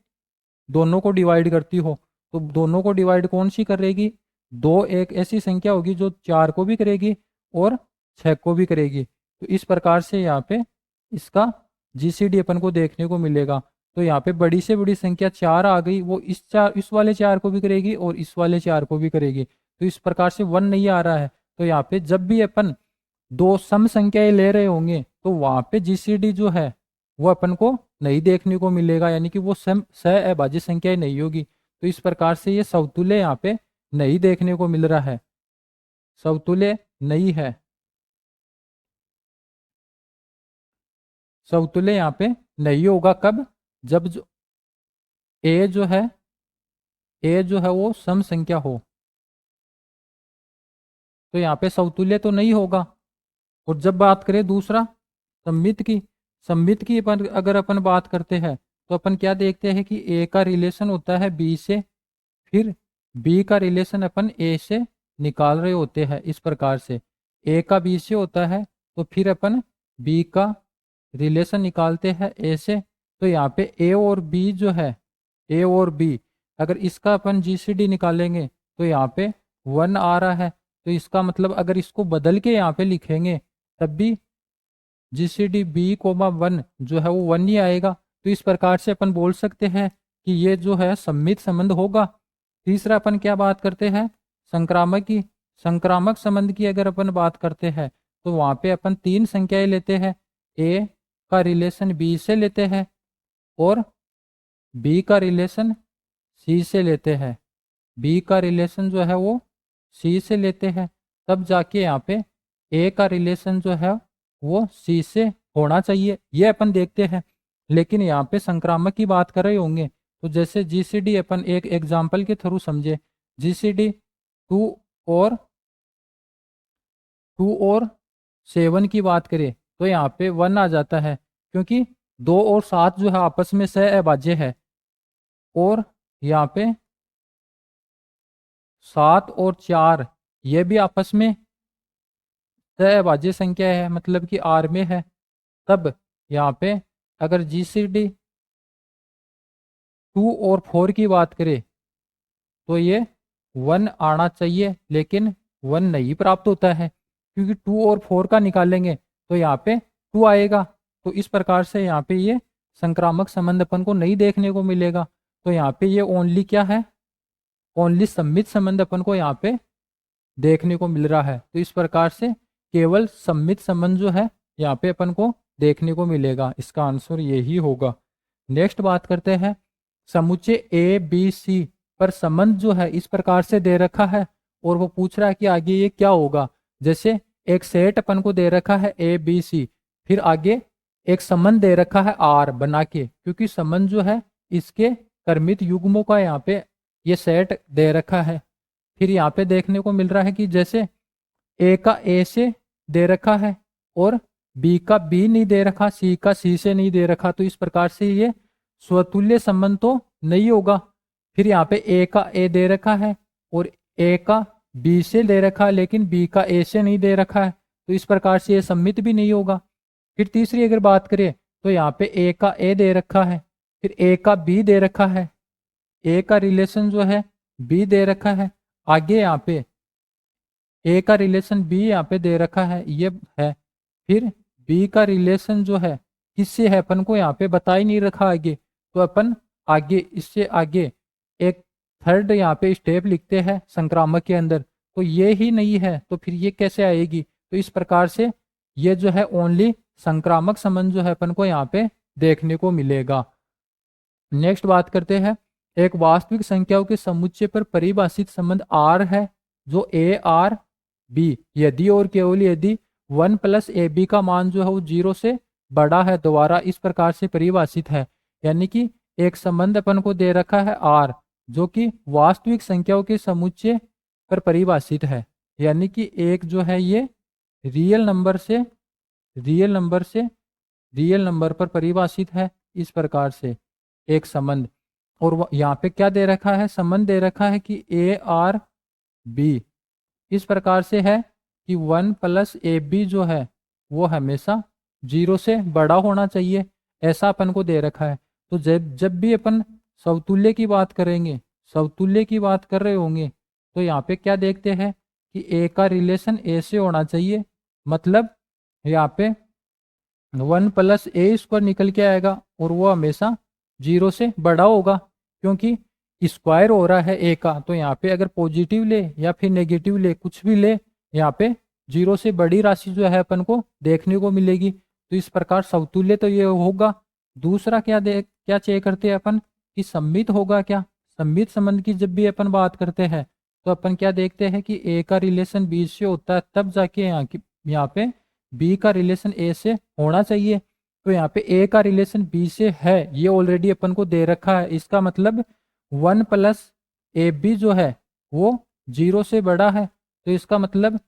दोनों को डिवाइड करती हो, तो दोनों को डिवाइड कौन सी करेगी? 2 एक ऐसी संख्या होगी जो 4 को भी करेगी और 6 को भी करेगी। तो इस प्रकार से यहाँ पे इसका जीसीडी अपन को देखने को मिलेगा। तो यहाँ पे बड़ी से बड़ी संख्या 4 आ गई, वो इस वाले 4 को भी करेगी और इस वाले 4 को भी करेगी। तो इस प्रकार से 1 नहीं आ रहा है। तो यहाँ पे जब भी अपन दो सम संख्याएं ले रहे होंगे तो वहां पे जीसीडी जो है वो अपन को नहीं देखने को मिलेगा, यानी कि वो अभाज्य संख्याएं नहीं होगी। तो इस प्रकार से ये समतुल्य यहाँ पे नहीं देखने को मिल रहा है, समतुल्य नहीं है। समतुल्य यहाँ पे नहीं होगा कब? जब जो ए जो है वो सम संख्या हो, तो यहाँ पे समतुल्य तो नहीं होगा। और जब बात करें दूसरा सममित की अगर अपन बात करते हैं तो अपन क्या देखते हैं कि ए का रिलेशन होता है बी से, फिर बी का रिलेशन अपन ए से निकाल रहे होते हैं। इस प्रकार से ए का बी से होता है तो फिर अपन बी का रिलेशन निकालते हैं ए से। तो यहाँ पे ए और बी जो है, ए और बी अगर इसका अपन जीसीडी निकालेंगे तो यहाँ पे 1 आ रहा है। तो इसका मतलब अगर इसको बदल के यहाँ पे लिखेंगे तब भी जीसीडी बी कोमा 1 जो है वो 1 ही आएगा। तो इस प्रकार से अपन बोल सकते हैं कि ये जो है सममित संबंध होगा। तीसरा अपन क्या बात करते हैं? संक्रामक संबंध की अगर अपन बात करते हैं तो वहाँ पे अपन 3 संख्याएं लेते हैं। ए का रिलेशन बी से लेते हैं और बी का रिलेशन सी से लेते हैं। बी का रिलेशन जो है वो सी से लेते हैं, तब जाके यहाँ पे ए का रिलेशन जो है वो सी से होना चाहिए, ये अपन देखते हैं। लेकिन यहाँ पे संक्रामक की बात कर रहे होंगे तो जैसे जीसीडी अपन एक एग्जाम्पल के थ्रू समझे, जीसीडी 2 और 7 की बात करें तो यहाँ पे 1 आ जाता है, क्योंकि 2 और 7 जो है आपस में अभाज्य है। और यहाँ पे 7 और 4 ये भी आपस में अभाज्य संख्या है, मतलब कि आर में है। तब यहाँ पे अगर जीसीडी 2 और 4 की बात करें तो ये 1 आना चाहिए, लेकिन 1 नहीं प्राप्त होता है, क्योंकि 2 और 4 का निकालेंगे तो यहाँ पे 2 आएगा। तो इस प्रकार से यहाँ पे ये संक्रामक संबंध अपन को नहीं देखने को मिलेगा। तो यहाँ पे ये ओनली क्या है? ओनली सममित संबंध अपन को यहाँ पे देखने को मिल रहा है। तो इस प्रकार से केवल सममित संबंध जो है यहाँ पे अपन को देखने को मिलेगा। इसका आंसर यही होगा। नेक्स्ट बात करते हैं, समुच्चय ए बी सी पर संबंध जो है इस प्रकार से दे रखा है और वो पूछ रहा है कि आगे ये क्या होगा। जैसे एक सेट अपन को दे रखा है ए बी सी, फिर आगे एक संबंध दे रखा है आर बना के, क्योंकि संबंध जो है इसके क्रमित युग्मों का यहाँ पे ये सेट दे रखा है। फिर यहाँ पे देखने को मिल रहा है कि जैसे ए का ए से दे रखा है और बी का बी नहीं दे रखा, सी का सी से नहीं दे रखा, तो इस प्रकार से ये स्वतुल्य संबंध तो नहीं होगा। फिर यहाँ पे ए का ए दे रखा है और ए का बी से दे रखा है, लेकिन बी का ए से नहीं दे रखा है, तो इस प्रकार से ये सम्मित भी नहीं होगा। फिर तीसरी अगर बात करें तो यहाँ पे ए का ए दे रखा है, फिर ए का बी दे रखा है, ए का रिलेशन जो है बी दे रखा है, आगे यहाँ पे ए का रिलेशन बी यहाँ पे दे रखा है, ये है। फिर बी का रिलेशन जो है किससे है अपन को यहाँ पे बता ही नहीं रखा आगे, तो अपन आगे इससे आगे एक थर्ड यहाँ पे स्टेप लिखते हैं संक्रामक के अंदर, तो ये ही नहीं है तो फिर ये कैसे आएगी। तो इस प्रकार से ये जो है ओनली संक्रामक संबंध जो है अपन को यहाँ पे देखने को मिलेगा। नेक्स्ट बात करते हैं, एक वास्तविक संख्याओं के समुच्चय पर परिभाषित संबंध आर है जो ए आर बी यदि और केवल यदि 1 + AB का मान जो है वो 0 से बड़ा है द्वारा इस प्रकार से परिभाषित है। यानी कि एक संबंध अपन को दे रखा है आर जो कि वास्तविक संख्याओं के समुच्चय पर परिभाषित है, यानी कि एक जो है ये रियल नंबर पर परिभाषित है। इस प्रकार से एक संबंध और यहाँ पे क्या दे रखा है, संबंध दे रखा है कि ए आर बी इस प्रकार से है कि 1 + AB जो है वो हमेशा 0 से बड़ा होना चाहिए, ऐसा अपन को दे रखा है। तो जब जब भी अपन समतुल्य की बात करेंगे, समतुल्य की बात कर रहे होंगे, तो यहाँ पे क्या देखते हैं कि ए का रिलेशन ए से होना चाहिए। मतलब यहाँ पे 1 + A² निकल के आएगा और वो हमेशा 0 से बड़ा होगा, क्योंकि स्क्वायर हो रहा है ए का। तो यहाँ पे अगर पॉजिटिव ले या फिर नेगेटिव ले, कुछ भी ले, यहाँ पे 0 से बड़ी राशि जो है अपन को देखने को मिलेगी। तो इस प्रकार समतुल्य तो ये होगा। दूसरा क्या चेक करते हैं अपन कि सममित होगा क्या। सममित संबंध की जब भी अपन बात करते हैं तो अपन क्या देखते हैं कि ए का रिलेशन बी से होता है, तब जाके यहाँ पे बी का रिलेशन ए से होना चाहिए। तो यहाँ पे ए का रिलेशन बी से है, ये ऑलरेडी अपन को दे रखा है। इसका मतलब 1 + AB जो है वो 0 से बड़ा है। तो इसका मतलब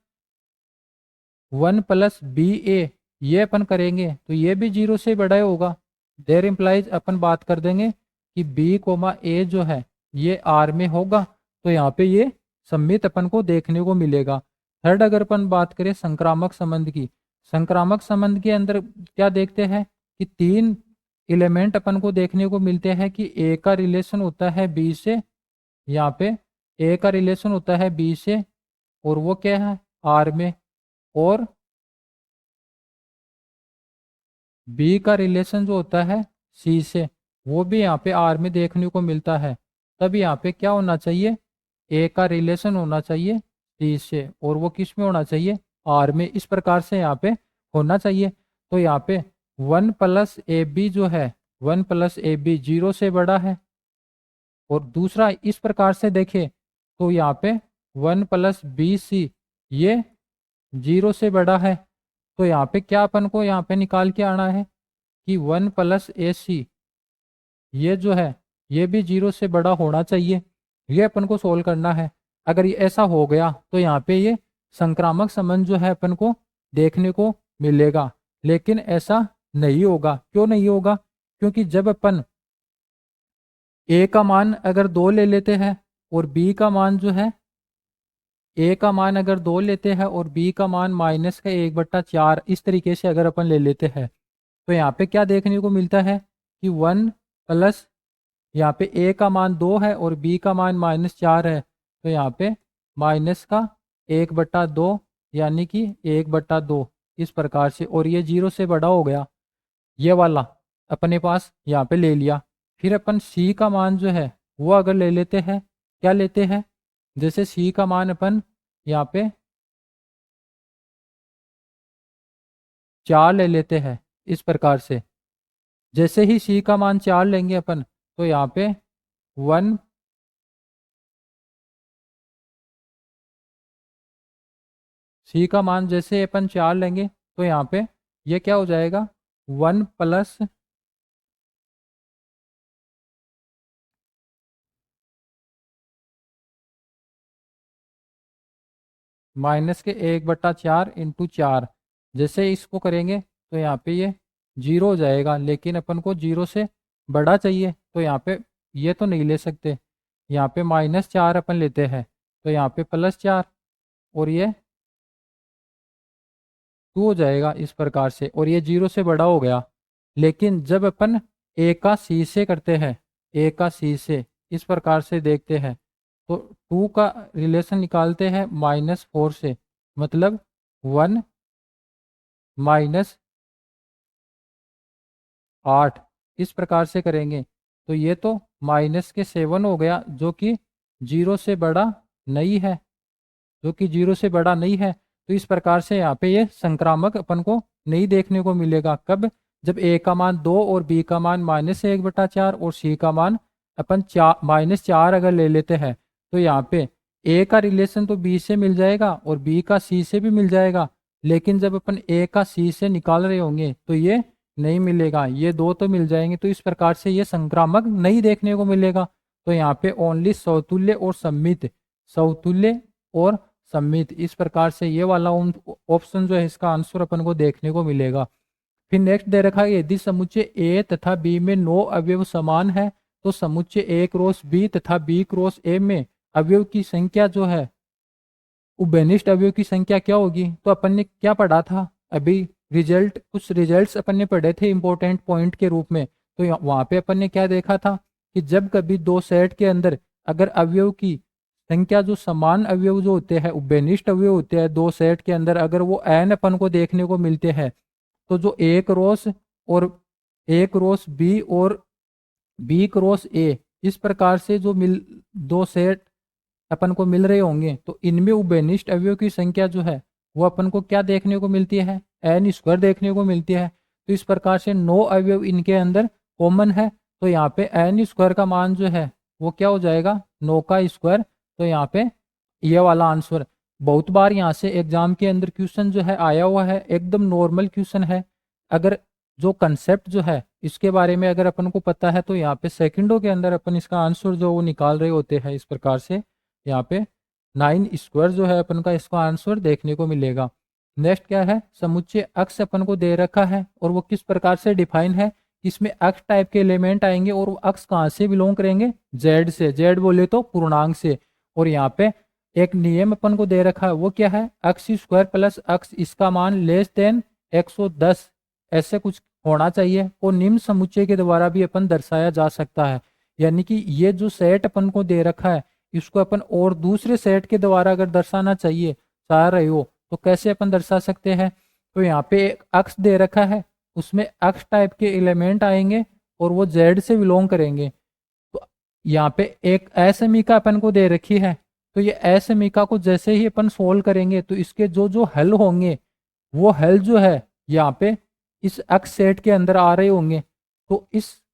1 + BA ये अपन करेंगे तो ये भी 0 से बड़ा ही होगा। देयर इम्प्लाइज अपन बात कर देंगे कि B, A जो है ये R में होगा। तो यहाँ पे ये सममित अपन को देखने को मिलेगा। थर्ड अगर अपन बात करें संक्रामक संबंध की, संक्रामक संबंध के अंदर क्या देखते हैं कि 3 एलिमेंट अपन को देखने को मिलते हैं कि ए का रिलेशन होता है बी से, यहाँ पे ए का रिलेशन होता है बी से और वो क्या है आर में, और बी का रिलेशन जो होता है सी से वो भी यहाँ पे आर में देखने को मिलता है। तब यहाँ पे क्या होना चाहिए, ए का रिलेशन होना चाहिए सी से और वो किस में होना चाहिए, आर में। इस प्रकार से यहाँ पे होना चाहिए। तो यहाँ पे 1 + AB जो है 1 + AB 0 से बड़ा है। और दूसरा इस प्रकार से देखें तो यहाँ पे 1 + BC ये 0 से बड़ा है। तो यहाँ पे क्या अपन को यहाँ पे निकाल के आना है कि 1 + AC ये जो है ये भी 0 से बड़ा होना चाहिए। ये अपन को सोल्व करना है। अगर ये ऐसा हो गया तो यहाँ पे ये संक्रामक संबंध जो है अपन को देखने को मिलेगा। लेकिन ऐसा नहीं होगा। क्यों नहीं होगा, क्योंकि जब अपन ए का मान अगर 2 ले लेते हैं और बी का मान जो है, ए का मान अगर 2 लेते हैं और बी का मान -1/4 इस तरीके से अगर अपन ले लेते हैं तो यहाँ पे क्या देखने को मिलता है कि 1 प्लस यहाँ पे ए का मान 2 है और बी का मान -4 है। तो यहाँ पे -1/2 यानी कि 1/2 इस प्रकार से, और ये 0 से बड़ा हो गया। ये वाला अपने पास यहाँ पे ले लिया। फिर अपन सी का मान जो है वो अगर ले लेते हैं, क्या लेते हैं, जैसे सी का मान अपन यहाँ पे 4 ले लेते हैं इस प्रकार से। जैसे ही सी का मान 4 लेंगे अपन तो यहाँ पे 1 सी का मान जैसे अपन 4 लेंगे तो यहाँ पे ये क्या हो जाएगा, 1 प्लस -1/4 जैसे इसको करेंगे तो यहाँ पे ये 0 हो जाएगा। लेकिन अपन को 0 से बड़ा चाहिए तो यहाँ पे ये तो नहीं ले सकते। यहाँ पे -4 अपन लेते हैं तो यहाँ पे +4 और ये 2 हो जाएगा इस प्रकार से, और ये 0 से बड़ा हो गया। लेकिन जब अपन ए का सी से करते हैं, ए का सी से इस प्रकार से देखते हैं तो 2 का रिलेशन निकालते हैं -4 से, मतलब 1 -8 इस प्रकार से करेंगे तो ये तो -7 हो गया, जो कि 0 से बड़ा नहीं है, जो कि 0 से बड़ा नहीं है। तो इस प्रकार से यहाँ पे ये संक्रामक अपन को नहीं देखने को मिलेगा। कब, जब ए का मान 2 और बी का मान -1/4 और सी का मान अपन -4 अगर ले लेते हैं तो यहाँ पे ए का रिलेशन तो बी से मिल जाएगा और बी का सी से भी मिल जाएगा। लेकिन जब अपन ए का सी से निकाल रहे होंगे तो ये नहीं मिलेगा, ये 2 तो मिल जाएंगे। तो इस प्रकार से ये संक्रामक नहीं देखने को मिलेगा। तो यहाँ पे ओनली समतुल्य और सममित, समतुल्य और सम्मित, इस प्रकार से ये वाला ऑप्शन जो है इसका आंसर अपन को देखने को मिलेगा। फिर नेक्स्ट दे रखा है यदि समुच्चय ए तथा बी में 9 अवयव समान है तो समुच्चय ए क्रॉस बी तथा बी क्रॉस ए में अवयव की संख्या जो है, उभयनिष्ठ अवयव की संख्या क्या होगी? तो अपन ने क्या पढ़ा था अभी? कुछ रिजल्ट्स अपन ने पढ़े थे इंपॉर्टेंट पॉइंट के रूप में। तो वहां पे अपन ने क्या देखा था कि जब कभी दो सेट के अंदर अगर अवयव की संख्या जो समान अवयव जो होते हैं, उभयनिष्ठ अवयव होते हैं दो सेट के अंदर, अगर वो एन अपन को देखने को मिलते हैं, तो जो ए क्रॉस और ए क्रॉस बी और बी क्रॉस ए, इस प्रकार से जो दो सेट अपन को मिल रहे होंगे, तो इनमें उभयनिष्ठ अवयव की संख्या जो है वो अपन को क्या देखने को मिलती है? एन स्क्वायर देखने को मिलती है। तो इस प्रकार से 9 अवयव इनके अंदर कॉमन है। तो यहाँ पे एन स्क्वायर का मान जो है वो क्या हो जाएगा? 9 का स्क्वायर। तो यहाँ पे ये वाला आंसर। बहुत बार यहाँ से एग्जाम के अंदर क्वेश्चन जो है आया हुआ है, एकदम नॉर्मल क्वेश्चन है। अगर जो कंसेप्ट जो है इसके बारे में अगर अपन को पता है तो यहाँ पे सेकंडों के अंदर अपन इसका आंसर जो वो निकाल रहे होते हैं। इस प्रकार से यहाँ पे 9 स्क्वायर जो है अपन का इसका आंसर देखने को मिलेगा। नेक्स्ट क्या है? समुच्चय अक्ष अपन को दे रखा है और वो किस प्रकार से डिफाइन है? इसमें अक्ष टाइप के एलिमेंट आएंगे और वो अक्ष कहाँ से बिलोंग करेंगे? जेड से। जेड बोले तो पूर्णांक से। और यहाँ पे एक नियम अपन को दे रखा है, वो क्या है? अक्ष स्क्वायर प्लस अक्ष इसका मान लेस देन 110 ऐसे कुछ होना चाहिए। और निम्न समुच्चय के द्वारा भी अपन दर्शाया जा सकता है। यानी कि ये जो सेट अपन को दे रखा है इसको अपन और दूसरे सेट के द्वारा अगर दर्शाना चाह रहे हो तो कैसे अपन दर्शा सकते हैं? तो यहाँ पे एक अक्ष दे रखा है, उसमें अक्ष टाइप के एलिमेंट आएंगे और वो जेड से बिलोंग करेंगे। तो यहाँ पे एक असमीका अपन को दे रखी है, तो ये असमीका को जैसे ही अपन सोल्व करेंगे तो इसके जो जो हल होंगे वो हल जो है यहाँ पे इस अक्ष सेट के अंदर आ रहे होंगे। तो इस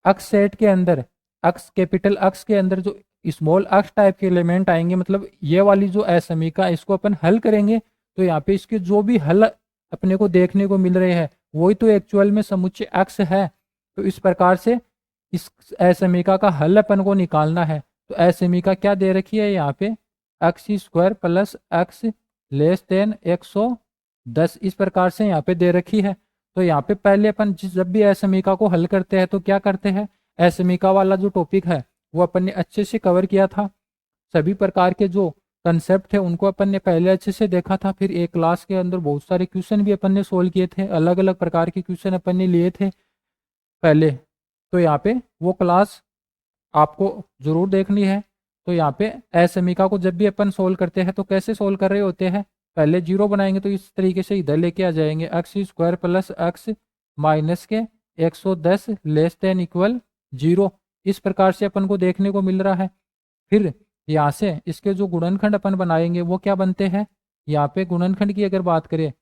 अक्ष सेट के अंदर, अक्ष कैपिटल अक्ष के अंदर जो स्मॉल अक्ष टाइप के एलिमेंट आएंगे, मतलब ये वाली जो असमीका इसको अपन हल करेंगे तो यहाँ पे इसके जो भी हल अपने को देखने को मिल रहे हैं वही तो एक्चुअल में समुच्चय अक्ष है। तो इस प्रकार से इस असमीका का हल अपन को निकालना है। तो असमीका क्या दे रखी है यहाँ पे? अक्ष स्क्वायर प्लस अक्ष लेस देन 110 इस प्रकार से यहाँ पे दे रखी है। तो यहाँ पे पहले अपन जब भी असमीका को हल करते हैं तो क्या करते हैं? असमीका वाला जो टॉपिक है वो अपन ने अच्छे से कवर किया था। सभी प्रकार के जो कंसेप्ट है उनको अपन ने पहले अच्छे से देखा था। फिर एक क्लास के अंदर बहुत सारे क्वेश्चन भी अपन ने सोल्व किए थे, अलग अलग प्रकार के क्वेश्चन अपन ने लिए थे पहले। तो यहाँ पे वो क्लास आपको जरूर देखनी है। तो यहाँ पे असमीका को जब भी अपन सोल्व करते हैं तो कैसे सोल्व कर रहे होते हैं? पहले जीरो बनाएंगे तो इस तरीके से इधर लेके आ जाएंगे, अक्ष स्क्वायर प्लस अक्ष माइनस के 110 लेस देन इक्वल 0 इस प्रकार से अपन को देखने को मिल रहा है। फिर यहाँ से इसके जो गुणनखंड अपन बनाएंगे वो क्या बनते हैं? यहाँ पे गुणनखंड की अगर बात करें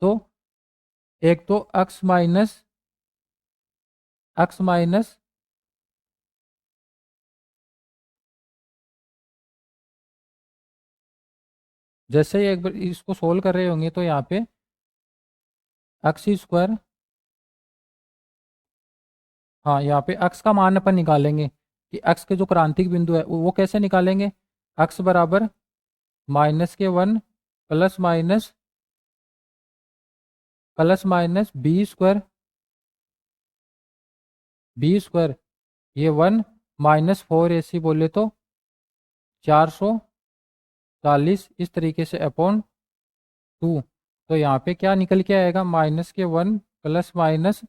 तो एक तो अक्ष माइनस जैसे ही एक बार इसको सोल्व कर रहे होंगे तो यहाँ पे अक्ष स्क्वायर, हाँ यहाँ पे अक्ष का मान अपन निकालेंगे कि अक्ष के जो क्रांतिक बिंदु है वो कैसे निकालेंगे? अक्ष बराबर -1 प्लस माइनस बी स्क्वायर ये 1 -4 ऐसी बोले तो 440 इस तरीके से अपॉन 2। तो यहाँ पे क्या निकल के आएगा? -1 प्लस माइनस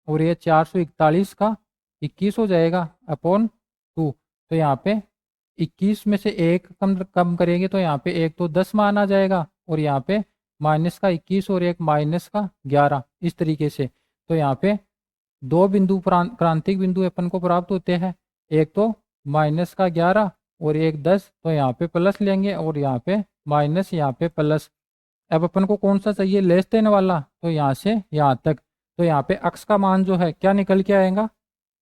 और ये 441 का 21 हो जाएगा अपॉन 2। तो यहाँ पे 21 में से एक कम करेंगे तो यहाँ पे एक तो 10 मान आ जाएगा और यहाँ पे माइनस का 21 और एक माइनस का 11 इस तरीके से। तो यहाँ पे दो बिंदु क्रांतिक बिंदु अपन को प्राप्त होते हैं, एक तो माइनस का 11 और एक 10। तो यहाँ पे प्लस लेंगे और यहाँ पे माइनस, यहाँ पे प्लस। अब अपन को कौन सा चाहिए? लेस देन वाला। तो यहाँ से यहाँ तक। तो यहाँ पे अक्ष का मान जो है क्या निकल के आएगा?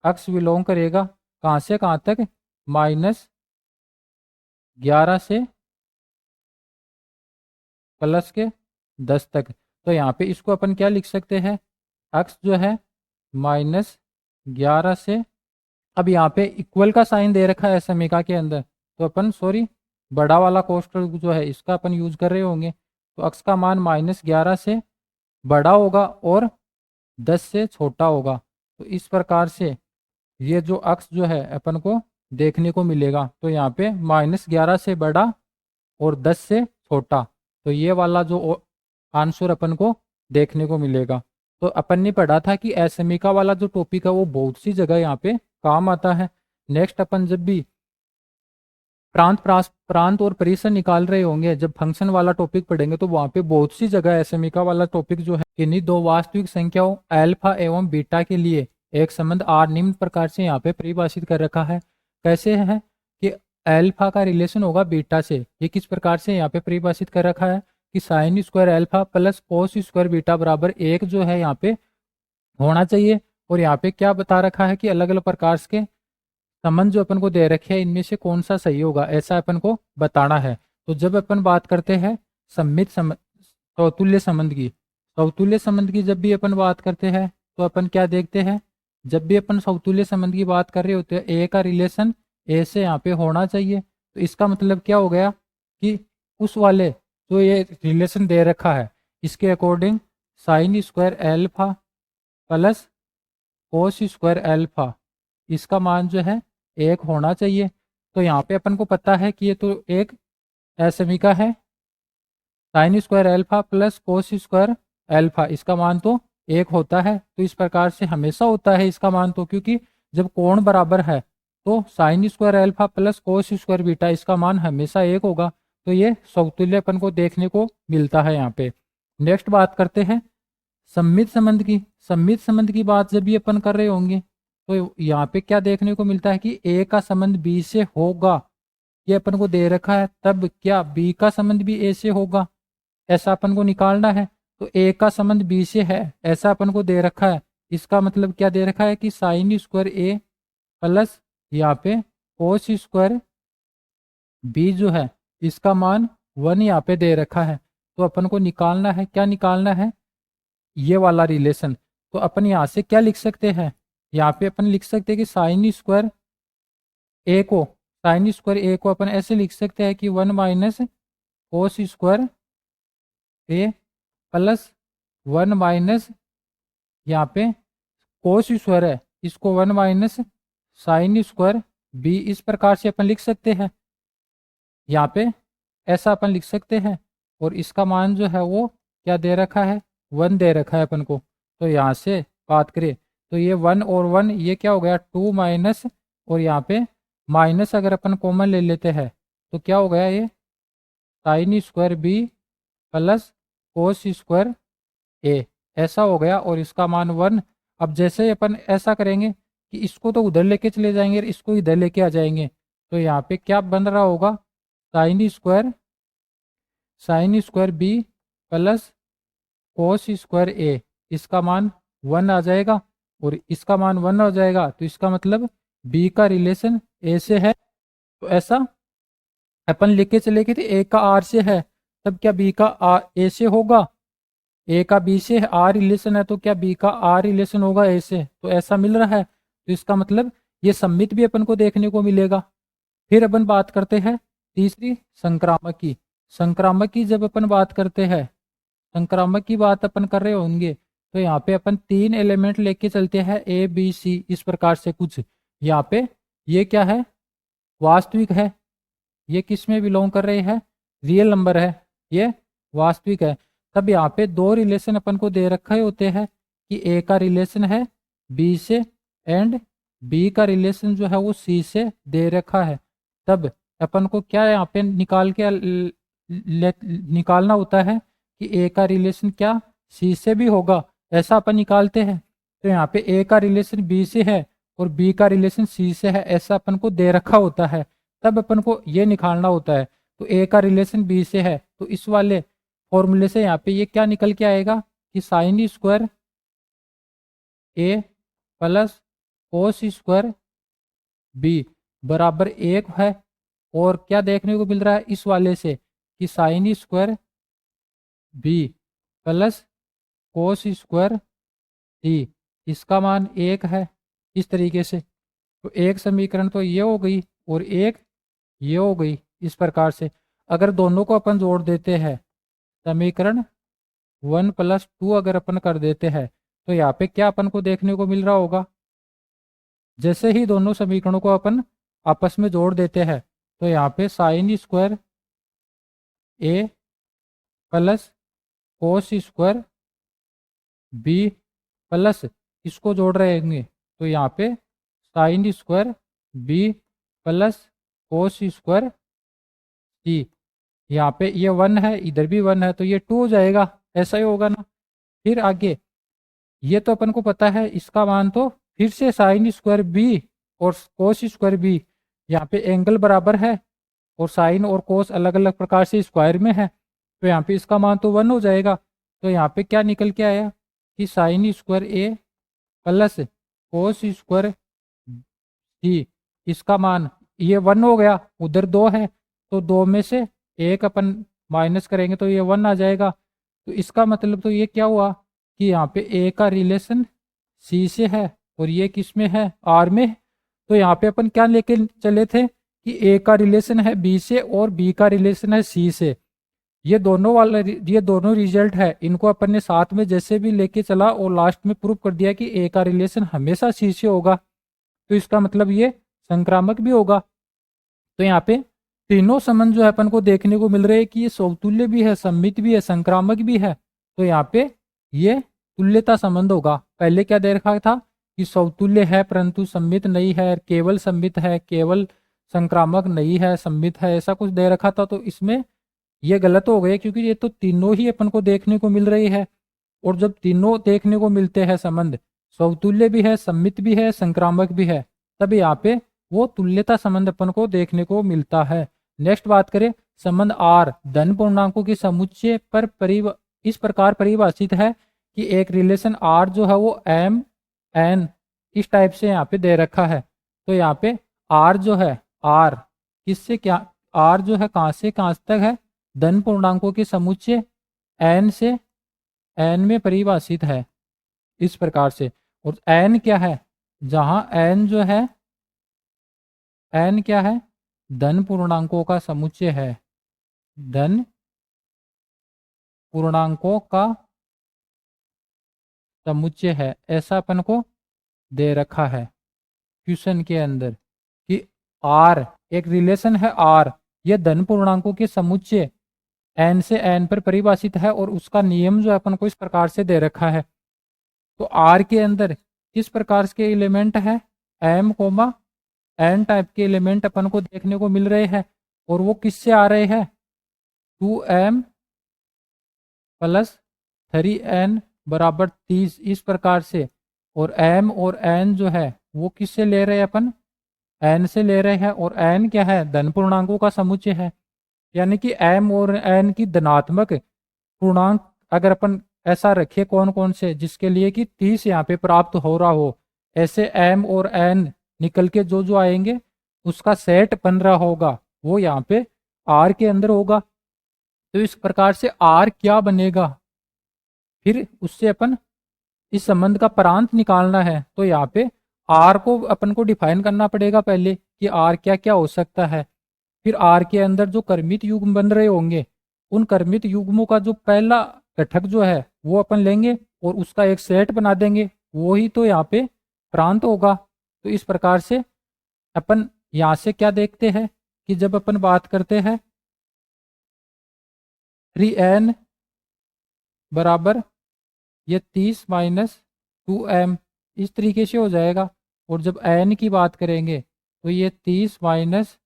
अक्ष बिलोंग करेगा कहाँ से कहाँ तक? -11 से प्लस के 10 तक। तो यहाँ पे इसको अपन क्या लिख सकते हैं? अक्ष जो है -11 से, अब यहाँ पे इक्वल का साइन दे रखा है समीका के अंदर, तो अपन बड़ा वाला कोष्ठक जो है इसका अपन यूज कर रहे होंगे। तो अक्ष का मान -11 से बड़ा होगा और 10 से छोटा होगा। तो इस प्रकार से ये जो अक्स जो है अपन को देखने को मिलेगा। तो यहाँ पे -11 से बड़ा और 10 से छोटा, तो ये वाला जो आंसर अपन को देखने को मिलेगा। तो अपन ने पढ़ा था कि असमीका वाला जो टॉपिक है वो बहुत सी जगह यहाँ पे काम आता है। नेक्स्ट अपन जब भी प्रांत और परिसर निकाल रहे होंगे, जब फंक्शन वाला टॉपिक पढ़ेंगे, तो वहाँ पे बहुत सी जगह असमीका वाला टॉपिक जो है, किन्हीं दो वास्तविक संख्याओं अल्फा एवं बीटा के लिए एक संबंध आर निम्न प्रकार से यहाँ पे परिभाषित कर रखा है। कैसे है कि अल्फा का रिलेशन होगा बीटा से। ये किस प्रकार से यहाँ पे परिभाषित कर रखा है कि sine square alpha plus cos square beta बराबर 1 जो है यहाँ पे होना चाहिए। और यहाँ पे क्या बता रखा है कि अलग अलग प्रकार के संबंध जो अपन को दे रखे हैं इनमें से कौन सा सही होगा, ऐसा अपन को बताना है। तो जब अपन बात करते हैं सौतुल्य संबंध की, सौतुल्य संबंध की जब भी अपन बात करते हैं तो अपन क्या देखते हैं, जब भी अपन सौतुल्य संबंध की बात कर रहे होते हैं ए का रिलेशन ए से यहाँ पे होना चाहिए। तो इसका मतलब क्या हो गया कि उस वाले जो ये रिलेशन दे रखा है इसके according sine square alpha plus cos square alpha, इसका मान जो है 1 होना चाहिए। तो यहाँ पे अपन को पता है कि ये तो एक असमीका है, sine square alpha plus cos square alpha, इसका मान तो 1 होता है। तो इस प्रकार से हमेशा होता है इसका मान, तो क्योंकि जब कोण बराबर है तो sine square alpha plus cos square beta इसका मान हमेशा 1 होगा। तो ये सौतुल्य अपन को देखने को मिलता है यहाँ पे। नेक्स्ट बात करते हैं सम्मित संबंध की। सम्मित संबंध की बात जब भी अपन कर रहे होंगे तो यहाँ पे क्या देखने को मिलता है कि ए का संबंध बी से होगा, ये अपन को दे रखा है। तब क्या बी का संबंध भी ए से होगा, ऐसा अपन को निकालना है। तो ए का संबंध बी से है ऐसा अपन को दे रखा है। इसका मतलब क्या दे रखा है कि साइन स्क्वायर ए प्लस यहाँ पे कोस स्क्वायर बी जो है इसका मान 1 यहाँ पे दे रखा है। तो अपन को निकालना है, क्या निकालना है, ये वाला रिलेशन। तो अपन यहाँ से क्या लिख सकते हैं, यहाँ पे अपन लिख सकते हैं कि साइन स्क्वायर ए को अपन ऐसे लिख सकते हैं कि 1 minus cos square A plus 1 minus यहाँ पे कोस स्क्वायर है इसको 1 माइनस साइन स्क्वायर बी, इस प्रकार से अपन लिख सकते हैं। यहाँ पे ऐसा अपन लिख सकते हैं। और इसका मान जो है वो क्या दे रखा है, 1 दे रखा है अपन को। तो यहाँ से बात करें तो ये 1 और 1 ये क्या हो गया 2 माइनस, और यहाँ पे माइनस अगर अपन कॉमन ले लेते हैं तो क्या हो गया ये sine square B plus cos square A, ऐसा हो गया। और इसका मान 1। अब जैसे ही अपन ऐसा करेंगे कि इसको तो उधर लेके चले जाएंगे और इसको इधर लेके आ जाएंगे, तो यहाँ पे क्या बन रहा होगा sine square B plus cos square A, इसका मान 1 आ जाएगा और इसका मान 1 हो जाएगा। तो इसका मतलब बी का रिलेशन ए से है। तो ऐसा अपन लिख के चले गए थे ए का आर से है, तब क्या बी का आर ए से होगा, ए का बी से आर रिलेशन है तो क्या बी का आर रिलेशन होगा ए से। तो ऐसा मिल रहा है। तो इसका मतलब ये सम्मित भी अपन को देखने को मिलेगा। फिर अपन बात करते हैं तीसरी संक्रामक की। संक्रामक की जब अपन बात करते हैं, संक्रामक की बात अपन कर रहे होंगे, तो यहाँ पे अपन 3 एलिमेंट लेके चलते हैं ए बी सी, इस प्रकार से कुछ। यहाँ पे ये क्या है, वास्तविक है, ये किस में बिलोंग कर रहे हैं, रियल नंबर है, ये वास्तविक है। तब यहाँ पे 2 रिलेशन अपन को दे रखे होते हैं कि ए का रिलेशन है बी से एंड बी का रिलेशन जो है वो सी से दे रखा है। तब अपन को क्या यहाँ पे निकालना होता है कि ए का रिलेशन क्या सी से भी होगा, ऐसा अपन निकालते हैं। तो यहाँ पे ए का रिलेशन बी से है और बी का रिलेशन सी से है, ऐसा अपन को दे रखा होता है। तब अपन को ये निकालना होता है। तो ए का रिलेशन बी से है तो इस वाले फॉर्मूले से यहाँ पे ये क्या निकल के आएगा कि sine square A plus cos square B बराबर 1 है। और क्या देखने को मिल रहा है इस वाले से कि sine square B plus cos square C, इसका मान 1 है। इस तरीके से तो एक समीकरण तो ये हो गई और एक ये हो गई। इस प्रकार से अगर दोनों को अपन जोड़ देते हैं, समीकरण 1 + 2 अगर अपन कर देते हैं, तो यहाँ पे क्या अपन को देखने को मिल रहा होगा, जैसे ही दोनों समीकरणों को अपन आपस में जोड़ देते हैं तो यहाँ पे sine square A plus cos square B plus इसको जोड़ रहे होंगे तो यहाँ पे sine square B plus cos square C. यहाँ पे ये 1 है, इधर भी 1 है, तो ये 2 हो जाएगा। ऐसा ही होगा ना। फिर आगे ये तो अपन को पता है, इसका मान तो फिर से साइन स्क्वायर बी और कोस स्क्वायर बी, यहाँ पे एंगल बराबर है और साइन और कोस अलग अलग प्रकार से स्क्वायर में है, तो यहाँ पे इसका मान तो 1 हो जाएगा। तो यहाँ पे क्या निकल के आया कि sine square A plus cos square C, इसका मान ये 1 हो गया, उधर 2 है तो 2 में से एक अपन माइनस करेंगे तो ये 1 आ जाएगा। तो इसका मतलब तो ये क्या हुआ कि यहाँ पे ए का रिलेशन सी से है और ये किस में है, आर में। तो यहाँ पे अपन क्या लेके चले थे कि ए का रिलेशन है बी से और बी का रिलेशन है सी से। ये दोनों रिजल्ट है, इनको अपन ने साथ में जैसे भी लेके चला और लास्ट में प्रूव कर दिया कि ए का रिलेशन हमेशा सी से होगा, तो इसका मतलब ये संक्रामक भी होगा। तो यहाँ पे तीनों संबंध जो है अपन को देखने को मिल रहे हैं कि ये समतुल्य भी है, सममित भी है, संक्रामक भी है। तो यहाँ पे ये तुल्यता संबंध होगा। पहले क्या दे रखा था कि समतुल्य है परंतु सममित नहीं है, केवल सममित है, केवल संक्रामक नहीं है, सममित है, ऐसा कुछ दे रखा था। तो इसमें ये गलत हो गए क्योंकि ये तो तीनों ही अपन को देखने को मिल रही है, और जब तीनों देखने को मिलते हैं संबंध, समतुल्य भी है, सममित भी है, संक्रामक भी है, तब यहाँ पे वो तुल्यता संबंध अपन को देखने को मिलता है। नेक्स्ट बात करें, संबंध आर धन पूर्णांकों के समुच्चय पर इस प्रकार परिभाषित है कि एक रिलेशन आर जो है वो एम एन इस टाइप से यहाँ पे दे रखा है। तो यहाँ पे आर जो है, आर किससे क्या, आर जो है कहाँ से कहाँ तक है, धन पूर्णांकों के समुच्चय एन से एन में परिभाषित है इस प्रकार से। और एन क्या है, जहां एन जो है, एन क्या है, धन पूर्णांकों का समुच्चय है, धन पूर्णांकों का समुच्चय है, ऐसा अपन को दे रखा है क्वेश्चन के अंदर कि आर एक रिलेशन है, आर यह धन पूर्णांकों के समुच्चय एन से एन पर परिभाषित है और उसका नियम जो है अपन को इस प्रकार से दे रखा है। तो आर के अंदर किस प्रकार के एलिमेंट है, एम कोमा एन टाइप के एलिमेंट अपन को देखने को मिल रहे हैं, और वो किससे आ रहे हैं, 2m प्लस 3n बराबर 30 इस प्रकार से। और m और n जो है वो किससे ले रहे हैं अपन, n से ले रहे हैं, और n क्या है, धन पूर्णांकों का समुच्चय है। यानी कि m और n की धनात्मक पूर्णांक अगर अपन ऐसा रखे कौन कौन से, जिसके लिए कि 30 यहाँ पे प्राप्त हो रहा हो, ऐसे m और n निकल के जो जो आएंगे उसका सेट बन रहा होगा, वो यहाँ पे R के अंदर होगा। तो इस प्रकार से R क्या बनेगा, फिर उससे अपन इस संबंध का प्रांत निकालना है। तो यहाँ पे R को अपन को डिफाइन करना पड़ेगा पहले कि R क्या क्या हो सकता है। फिर R के अंदर जो कर्मित युग्म बन रहे होंगे, उन कर्मित युग्मों का जो पहला घटक जो है वो अपन लेंगे और उसका एक सेट बना देंगे, वो ही तो यहाँ पे प्रांत होगा। तो इस प्रकार से अपन यहाँ से क्या देखते हैं कि जब अपन बात करते हैं 3n बराबर ये 30 माइनस 2m इस तरीके से हो जाएगा, और जब n की बात करेंगे तो ये 30 माइनस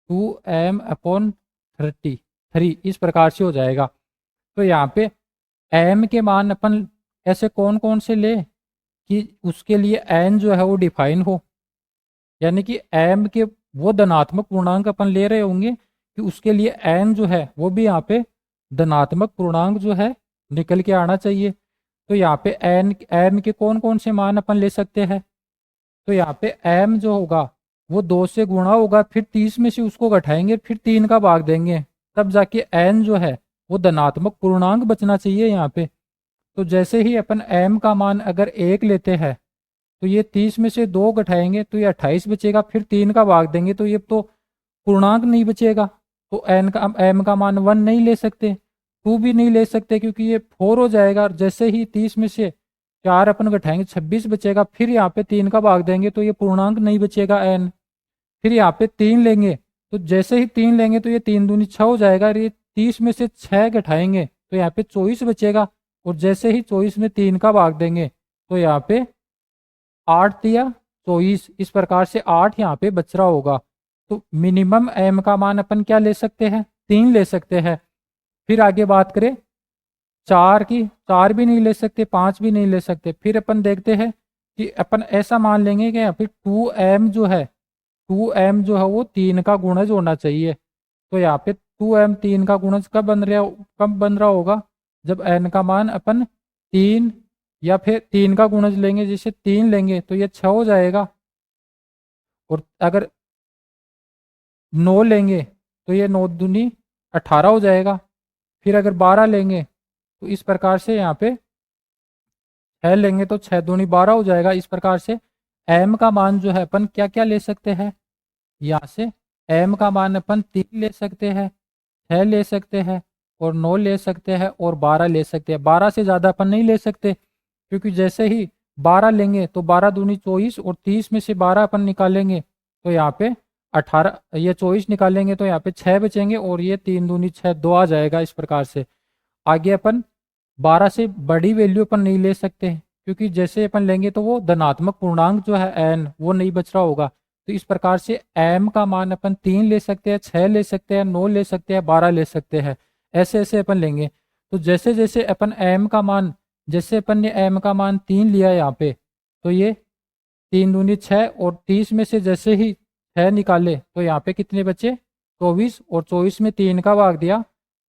2m अपॉन 3 इस प्रकार से हो जाएगा। तो यहाँ पे m के मान अपन ऐसे कौन कौन से ले कि उसके लिए n जो है वो डिफाइन हो, यानी कि m के वो धनात्मक पूर्णांक अपन ले रहे होंगे कि उसके लिए n जो है वो भी यहाँ पे धनात्मक पूर्णांक जो है निकल के आना चाहिए। तो यहाँ पे n के कौन कौन से मान अपन ले सकते हैं, तो यहाँ पे m जो होगा वो 2 से गुणा होगा, फिर 30 में से उसको घटाएंगे, फिर 3 का भाग देंगे, तब जाके n जो है वो धनात्मक पूर्णांक बचना चाहिए यहाँ पे। तो जैसे ही अपन m का मान अगर 1 लेते हैं तो ये 30 में से 2 घटाएंगे तो ये 28 बचेगा, फिर 3 का भाग देंगे तो ये तो पूर्णांक नहीं बचेगा। तो m का मान 1 नहीं ले सकते, 2 भी नहीं ले सकते क्योंकि ये 4 हो जाएगा। जैसे ही 30 में से 4 अपन घटाएंगे 26 बचेगा, फिर यहाँ पे 3 का भाग देंगे तो ये पूर्णांक नहीं बचेगा n। फिर यहाँ पे 3 लेंगे, तो जैसे ही 3 लेंगे तो ये 3 दूनी 6 हो जाएगा, और ये 30 में से 6 घटाएंगे तो यहाँ पे 24 बचेगा, और जैसे ही 24 में 3 का भाग देंगे तो यहाँ पे 8 दिया 24, इस प्रकार से 8 यहाँ पे बच रहा होगा। तो मिनिमम m का मान अपन क्या ले सकते हैं, 3 ले सकते हैं। फिर आगे बात करें 4 की, 4 भी नहीं ले सकते, 5 भी नहीं ले सकते। फिर अपन देखते हैं कि अपन ऐसा मान लेंगे कि यहाँ पे 2m जो है, 2m जो है वो 3 का गुणज होना चाहिए। तो यहाँ पे 2m 3 का गुणज कब बन रहा होगा, जब n का मान अपन 3 या फिर 3 का गुणज लेंगे, जैसे 3 लेंगे तो ये 6 हो जाएगा, और अगर 9 लेंगे तो ये 9 दूनी 18 हो जाएगा। फिर अगर 12 लेंगे तो इस प्रकार से यहाँ पे 6 लेंगे तो 6 दूनी 12 हो जाएगा। इस प्रकार से m का मान जो है अपन क्या क्या ले सकते हैं, यहाँ से m का मान अपन 3 ले सकते हैं, 6 ले सकते हैं, और 9 ले सकते हैं, और 12 ले सकते हैं। 12 से ज़्यादा अपन नहीं ले सकते, क्योंकि जैसे ही 12 लेंगे तो 12 दूनी 24, और 30 में से 12 अपन निकालेंगे तो यहाँ पे 18, ये 24 निकालेंगे तो यहाँ पे 6 बचेंगे, और ये 3 दूनी 6 2 आ जाएगा। इस प्रकार से आगे अपन 12 से बड़ी वैल्यू अपन नहीं ले सकते, क्योंकि जैसे अपन लेंगे तो वो धनात्मक पूर्णांक जो है n वो नहीं बच रहा होगा। तो इस प्रकार से m का मान अपन 3 ले सकते हैं, 6 ले सकते हैं, 9 ले सकते हैं, 12 ले सकते हैं, ऐसे ऐसे अपन लेंगे। तो जैसे जैसे अपन m का मान, जैसे अपन ने m का मान 3 लिया यहाँ पे, तो ये 3 दूनी 6, और 30 में से जैसे ही 6 निकाले तो यहाँ पे कितने बचे 24, और 24 में 3 का भाग दिया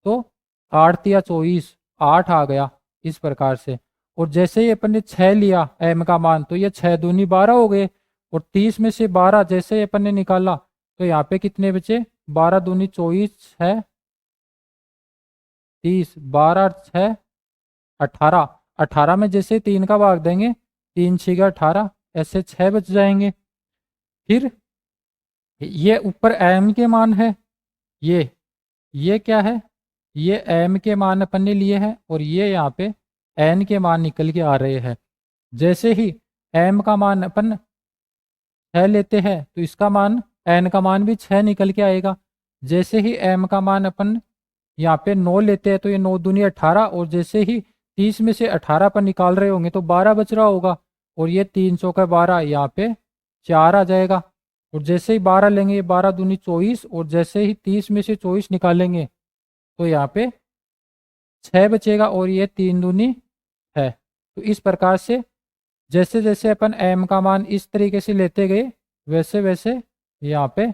तो 8 या 24, 8 आ गया। इस प्रकार से, और जैसे ही अपन ने 6 लिया m का मान तो ये 6 दूनी 12 हो गए, और 30 में से 12 जैसे ही अपन ने निकाला तो यहाँ पे कितने बचे 12 दूनी 24, 6 30, 12 6 18, 18 में जैसे 3 का भाग देंगे 3 6 18, ऐसे 6 बच जाएंगे। फिर ये ऊपर m के मान है, ये क्या है, ये m के मान अपन ने लिए हैं, और ये यहाँ पे n के मान निकल के आ रहे हैं। जैसे ही m का मान अपन 6 लेते हैं तो इसका मान n का मान भी 6 निकल के आएगा। जैसे ही m का मान अपन यहाँ पे 9 लेते हैं तो ये 9 दूनी 18, और जैसे ही 30 में से 18 पर निकाल रहे होंगे तो 12 बच रहा होगा, और ये 3 चौका 12, यहाँ पे 4 आ जाएगा। और जैसे ही 12 लेंगे ये 12 दूनी 24, और जैसे ही 30 में से 24 निकालेंगे तो यहाँ पे 6 बचेगा, और ये 3 दूनी है। तो इस प्रकार से जैसे जैसे अपन m का मान इस तरीके से लेते गए, वैसे वैसे यहाँ पे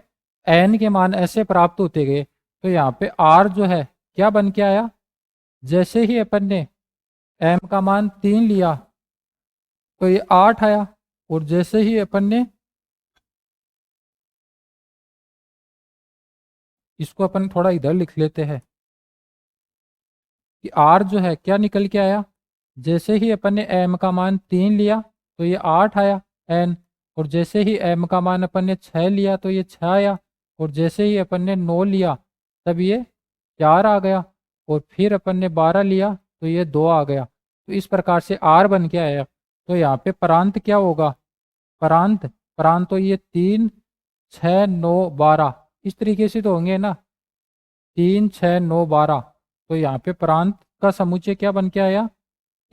n के मान ऐसे प्राप्त होते गए। तो यहाँ पे r जो है क्या बन के आया, जैसे ही अपन ने m का मान 3 लिया तो ये 8 आया, और जैसे ही अपन ने इसको अपन थोड़ा इधर लिख लेते हैं कि r जो है क्या निकल के आया, जैसे ही अपन ने m का मान 3 लिया तो ये 8 आया n, और जैसे ही m का मान अपन ने 6 लिया तो ये 6 आया, और जैसे ही अपन ने 9 लिया तब ये 4 आ गया, और फिर अपन ने 12 लिया तो ये 2 आ गया। तो इस प्रकार से r बन के आया। तो यहाँ पे प्रांत क्या होगा, प्रांत प्रांत तो ये 3 6 9 12 इस तरीके से तो होंगे ना, 3 6 9 12। तो यहाँ पे प्रांत का समुच्चय क्या बन के आया,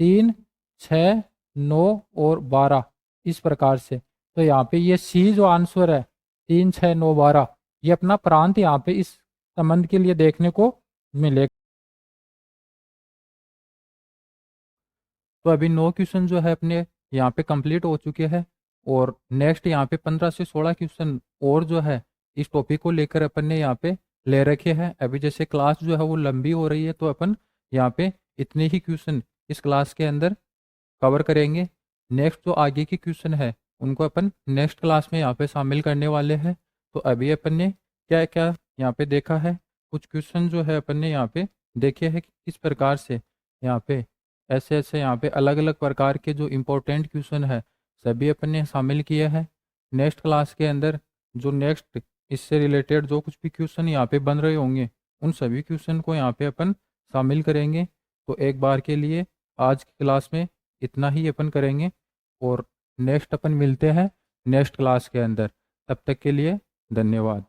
3 6 9 और 12, इस प्रकार से। तो यहाँ पे ये सी जो आंसर है 3 6 9 12, ये अपना प्रांत यहाँ पे इस संबंध के लिए देखने को मिलेगा। तो अभी 9 क्वेश्चन जो है अपने यहाँ पे कंप्लीट हो चुके हैं, और नेक्स्ट यहाँ पे 15 से 16 क्वेश्चन और जो है इस टॉपिक को लेकर अपन ने यहाँ पे ले रखे हैं। अभी जैसे क्लास जो है वो लंबी हो रही है, तो अपन यहाँ पे इतने ही क्वेश्चन इस क्लास के अंदर कवर करेंगे। नेक्स्ट जो आगे के क्वेश्चन है उनको अपन नेक्स्ट क्लास में यहाँ पे शामिल करने वाले हैं। तो अभी अपन ने क्या क्या यहाँ पे देखा है, कुछ क्वेश्चन जो है अपन ने यहाँ पे देखे हैं कि किस प्रकार से यहाँ पे ऐसे ऐसे यहाँ पे अलग अलग प्रकार के जो इम्पोर्टेंट क्वेश्चन है सभी अपन ने शामिल किए हैं। नेक्स्ट क्लास के अंदर जो नेक्स्ट इससे रिलेटेड जो कुछ भी क्वेश्चन यहाँ पे बन रहे होंगे उन सभी क्वेश्चन को यहाँ पे अपन शामिल करेंगे। तो एक बार के लिए आज की क्लास में इतना ही अपन करेंगे और नेक्स्ट अपन मिलते हैं नेक्स्ट क्लास के अंदर। तब तक के लिए धन्यवाद।